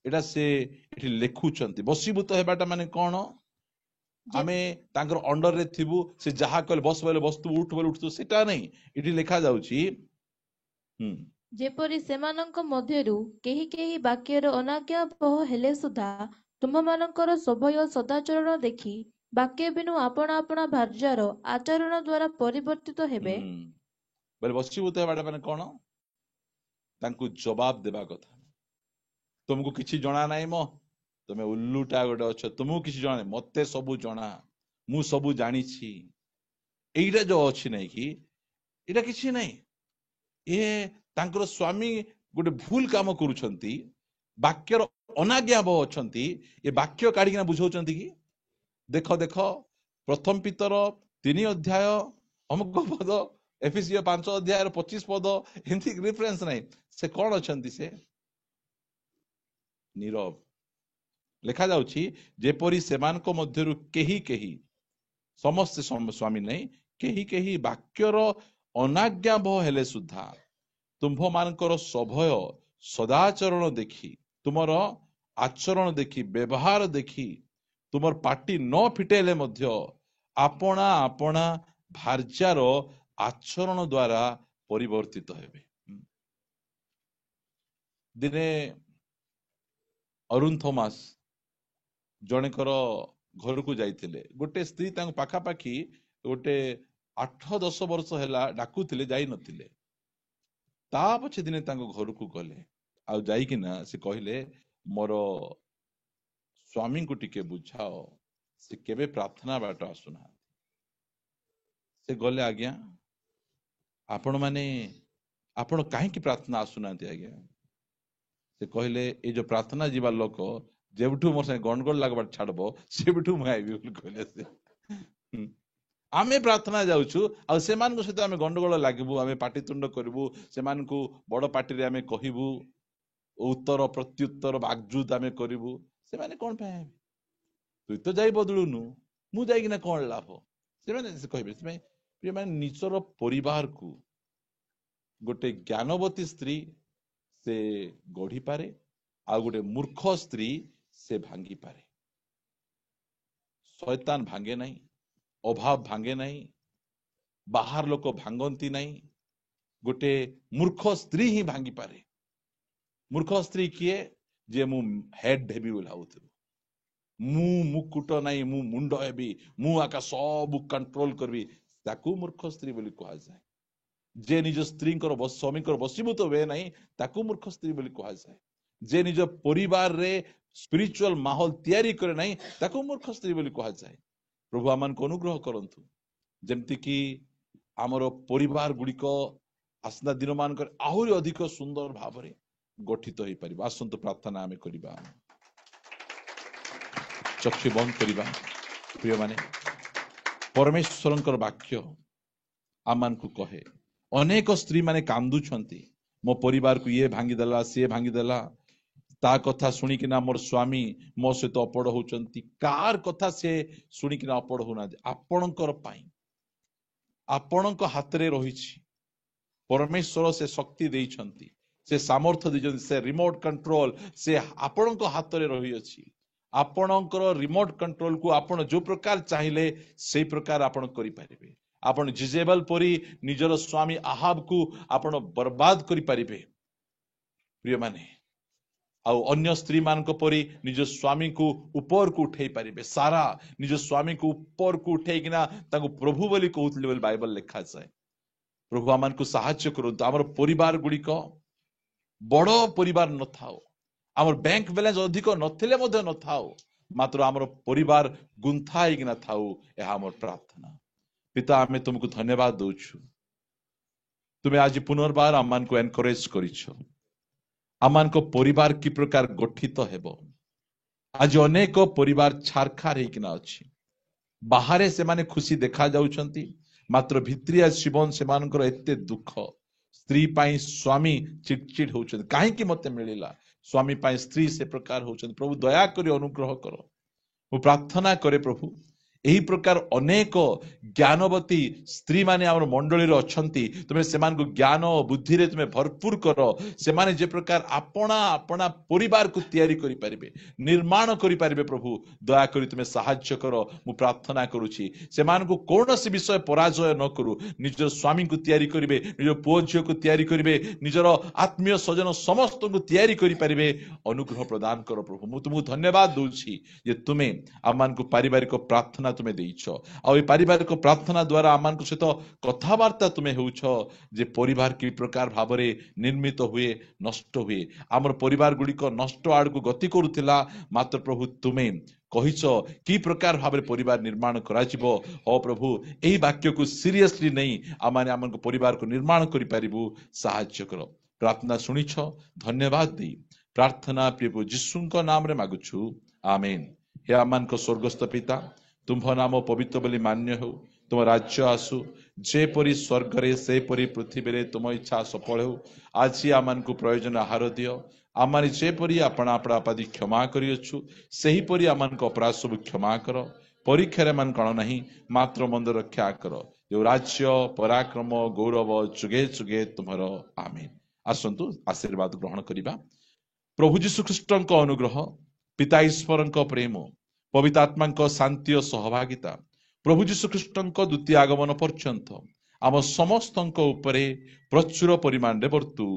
S1: एटा से एठी लेखुचंती बसीभूत हेबाटा माने कोन आमे तांकर अंडर रे थिबु से जहा कहले बस बोले बस्तु उठ बोले उठतो सेटा नहीं एठी लिखा जाउची
S2: जेपरि सेमानंक मध्यरु केही केही वाक्यर अनाज्ञाबह हेले सुधा तुममानंकर स्वभय सदाचरण देखि वाक्य बिनु आपण आपण भार्यार आचरण द्वारा परिवर्तित हेबे
S1: बोले बसीभूत हेबाटा माने कोन तांकु जवाब देबा कथा तुमको किछि जणा नाही मो तुमे उल्लूटा गोटे अच्छ तुमको किसी जाने मते सबू जना मु सबू जानी छी एइटा जो अछि नै कि एटा किछि नै ए तांकर स्वामी गोटे भूल काम करूछंती वाक्यर अनाज्ञाब अछंती ए वाक्य काढिकिना बुझौछंती कि देखो देखो प्रथम पीतर 3 अध्याय अमुक पद एफिसियो 5 अध्याय 25 पद हिंदी रेफरेंस नै से कोन अछंती से नीरव लिखा जाउछि जेपरि सेमानक मध्यरु केही केही समस्त स्वामी नहीं केही केही वाक्यर अनाज्ञाब हेले सुधा तुम्भ मानकर स्वभय सदाचरण देखि तुमर आचरण देखि व्यवहार देखि तुमर पार्टी न फिटेले मध्य आपणा आपणा भार्यार आचरण द्वारा परिवर्तित हेबे दिने अरुण थॉमस जनेकर घर को जाइथिले गोटे स्त्री तांको पाखापाखी गोटे 8-10 वर्ष हैला डाकुथिले जाई नथिले ता पछे दिने तांको घर को गले आ जाई कि ना से कहले मोर स्वामी को टिके बुझाओ से केबे प्रार्थना बाट आसुना से गले आज्ञा आपण माने आपण काहे की प्रार्थना आसुना आज्ञा से कहले ए जो प्रार्थना जीवा लोक जेबठू मोर संगे गणगोल लागबार छाड़बो सेबठू मैं आइबी बोल कहले से आमे प्रार्थना जाउछु आ सेमान को सहित आमे गंडगोल लागिबु आमे पाटितुंड करबु सेमान को बड़ पार्टी रे आमे कहिबु उत्तर प्रत्युत्तर बागजुद आमे करिबु से माने कोन पे तु तो जाई बदलुनु मु जाई किना कोन लाभ से माने से कहबे से प्रिय माने निचर परिवार को गोटे ज्ञानवती स्त्री से गढ़ी पारे आ गोटे मूर्ख स्त्री से भांगी पारे शैतान भांगे नहीं अभाव भांगे नहीं बाहर लोक भांगती नहीं गोटे मूर्ख स्त्री ही भांगी पारे मूर्ख स्त्री किए जे मु हेड हेबी बोलाउथि मु मुकुट नहीं मु मुंड हेबी मु आका सब कंट्रोल करबी ताकू मूर्ख स्त्री बोली कहा जाए जे निज स्त्री स्वामी बसीभूत हुए नहीं ताकू मूर्ख स्त्री बोली कहा जाए जे निज परिवार रे स्पिरिचुअल माहौल तैयारी करे नहीं ताकू मूर्ख स्त्री बोली कहा जाए प्रभु आमान को अनुग्रह करंतु जेमति कि आमर परिवार गुड़िक आसना दिन मान आहरी अधिक सुंदर भाव में गठित हो पार आसतु प्रार्थना आम करवा चक्षु बंद करवा प्रिय माने परमेश्वर वाक्य आमान को कहे अनेक स्त्री माने कांदुछंती मो परिवार को ये भांगीदेला सी भांगीदेला ता कथा शुणिकिना मोर स्वामी मो सहित अपड़ होचंती कार कथा से शुणिकिना अपड़ होना आपणकर पाई आपणक हाथ रे रहिछि परमेश्वर से शक्ति देइछंती से सामर्थ्य देइछंती से रिमोट कंट्रोल से आपणक हाथ रे रहि अछि आपणकर रिमोट कंट्रोल को आपण जो प्रकार चाहिए से प्रकार आपण करि परिबे आपण जिजेबल परी निजर स्वामी आहाब को आपण बर्बाद करि परिबे प्रिय माने आउ अन्य स्त्री मान परी निज स्वामी को ऊपर को उठे पारे सारा निज स्वामी को ऊपर को उठे किना ताको प्रभु बोली कहउतले बोली बाइबल लिखा जाए प्रभु आमान को सहाय्य करंतु आमर परिवार गुड़िक बड़ परिवार न थाओ आमर बैंक बैलेंस अधिक नथिले मध्य न थाओ मात्र आमर परिवार गुंथा किना थाओ यह आमर प्रार्थना पिता आमे तुमको धन्यवाद दउछु तुमे आज पुनर्बार आमान को एनकरेज करिछो आमान को परिवार की प्रकार गठित हेबो आज अनेक परिवार छारखार हेकिना अछि बाहरे से माने खुशी देखा जाउछंती मात्र भित्रिया जीवन से मानकर एते दुख स्त्री पाई स्वामी चिड़चिड़ होउछंती काहे कि मते मिलिला स्वामी पाई स्त्री से प्रकार होउछंती प्रभु दया करी अनुग्रह करो मु प्रार्थना करे प्रभु एही प्रकार अनेक ज्ञानवती स्त्री माने आमर मंडली रे अछंती तुमे सेमान को ज्ञान बुद्धि रे तुमे भरपूर करो से माने जे प्रकार आपना आपना परिवार को तैयारी करि परिबे निर्माण करि परिबे प्रभु दया करी तुमे सहाय्य करो मु प्रार्थना करूची सेमान को कोनोसी विषय पराजय न करू निजर स्वामी को तैयारी करिवे निजर पुओ झियो को तैयारी करिवे निजर आत्मीय सजन समस्त को तैयारी करि परिबे अनुग्रह प्रदान करो प्रभु मु तुमको धन्यवाद दूची जे तुमे आमान को पारिवारिक प्रार्थना तुमे देइछ आ पारिवारिक प्रार्थना द्वारा आमान को सहित कथावार्ता तुमे होउछ जे परिवार की प्रकार भाव में निर्मित हुए नष्ट हुए आमर परिवार गुड़िक नष्ट आड़ को गति करुथिला मात्र प्रभु तुमे कहिछ की प्रकार भाव में परिवार निर्माण करा जिवो हो प्रभु एही वाक्य को सीरियसली नहीं आमाने आमन को परिवार को निर्माण करि पारिबु सहाय्य करो प्रार्थना सुनिछ धन्यवाद दी प्रार्थना प्रभु यीशुଙ୍କ नाम रे मागुछु आमेन हे आमान को स्वर्गस्थ पिता तुम्भ नाम पवित्र बोली मान्य हो तुम राज्य आसु जेपरी स्वर्ग रे से परी पृथ्वी रे तुम इच्छा सफल हो आज आमान को प्रयोजन आहार दियो आमान जेपरी आपणा आपणा अपराधी क्षमा करियछु सही परी आमान को अपराध सब क्षमा कर परीक्षा रे मान कण नहीं मात्र मंद रक्षा कर जो राज्य पराक्रम गौरव जुगे जुगे तुम्हारो आमीन आसंतु आशीर्वाद ग्रहण करिबा प्रभु यीशु ख्रीष्टଙ୍କ अनुग्रह पिता ईश्वरଙ୍କ प्रेम पवित्र आत्मा शांति और सहभागिता प्रभु यीशु ख्रीष्टଙ୍କ द्वितीय आगमन पर्यंत आम समस्त उपरे प्रचुर परिमाण रे वर्तु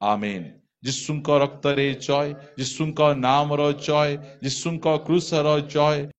S1: आमेन यीशुଙ୍କ रक्त रे जय यीशुଙ୍କ नाम रो जय यीशुଙ୍କ क्रूस रो जय।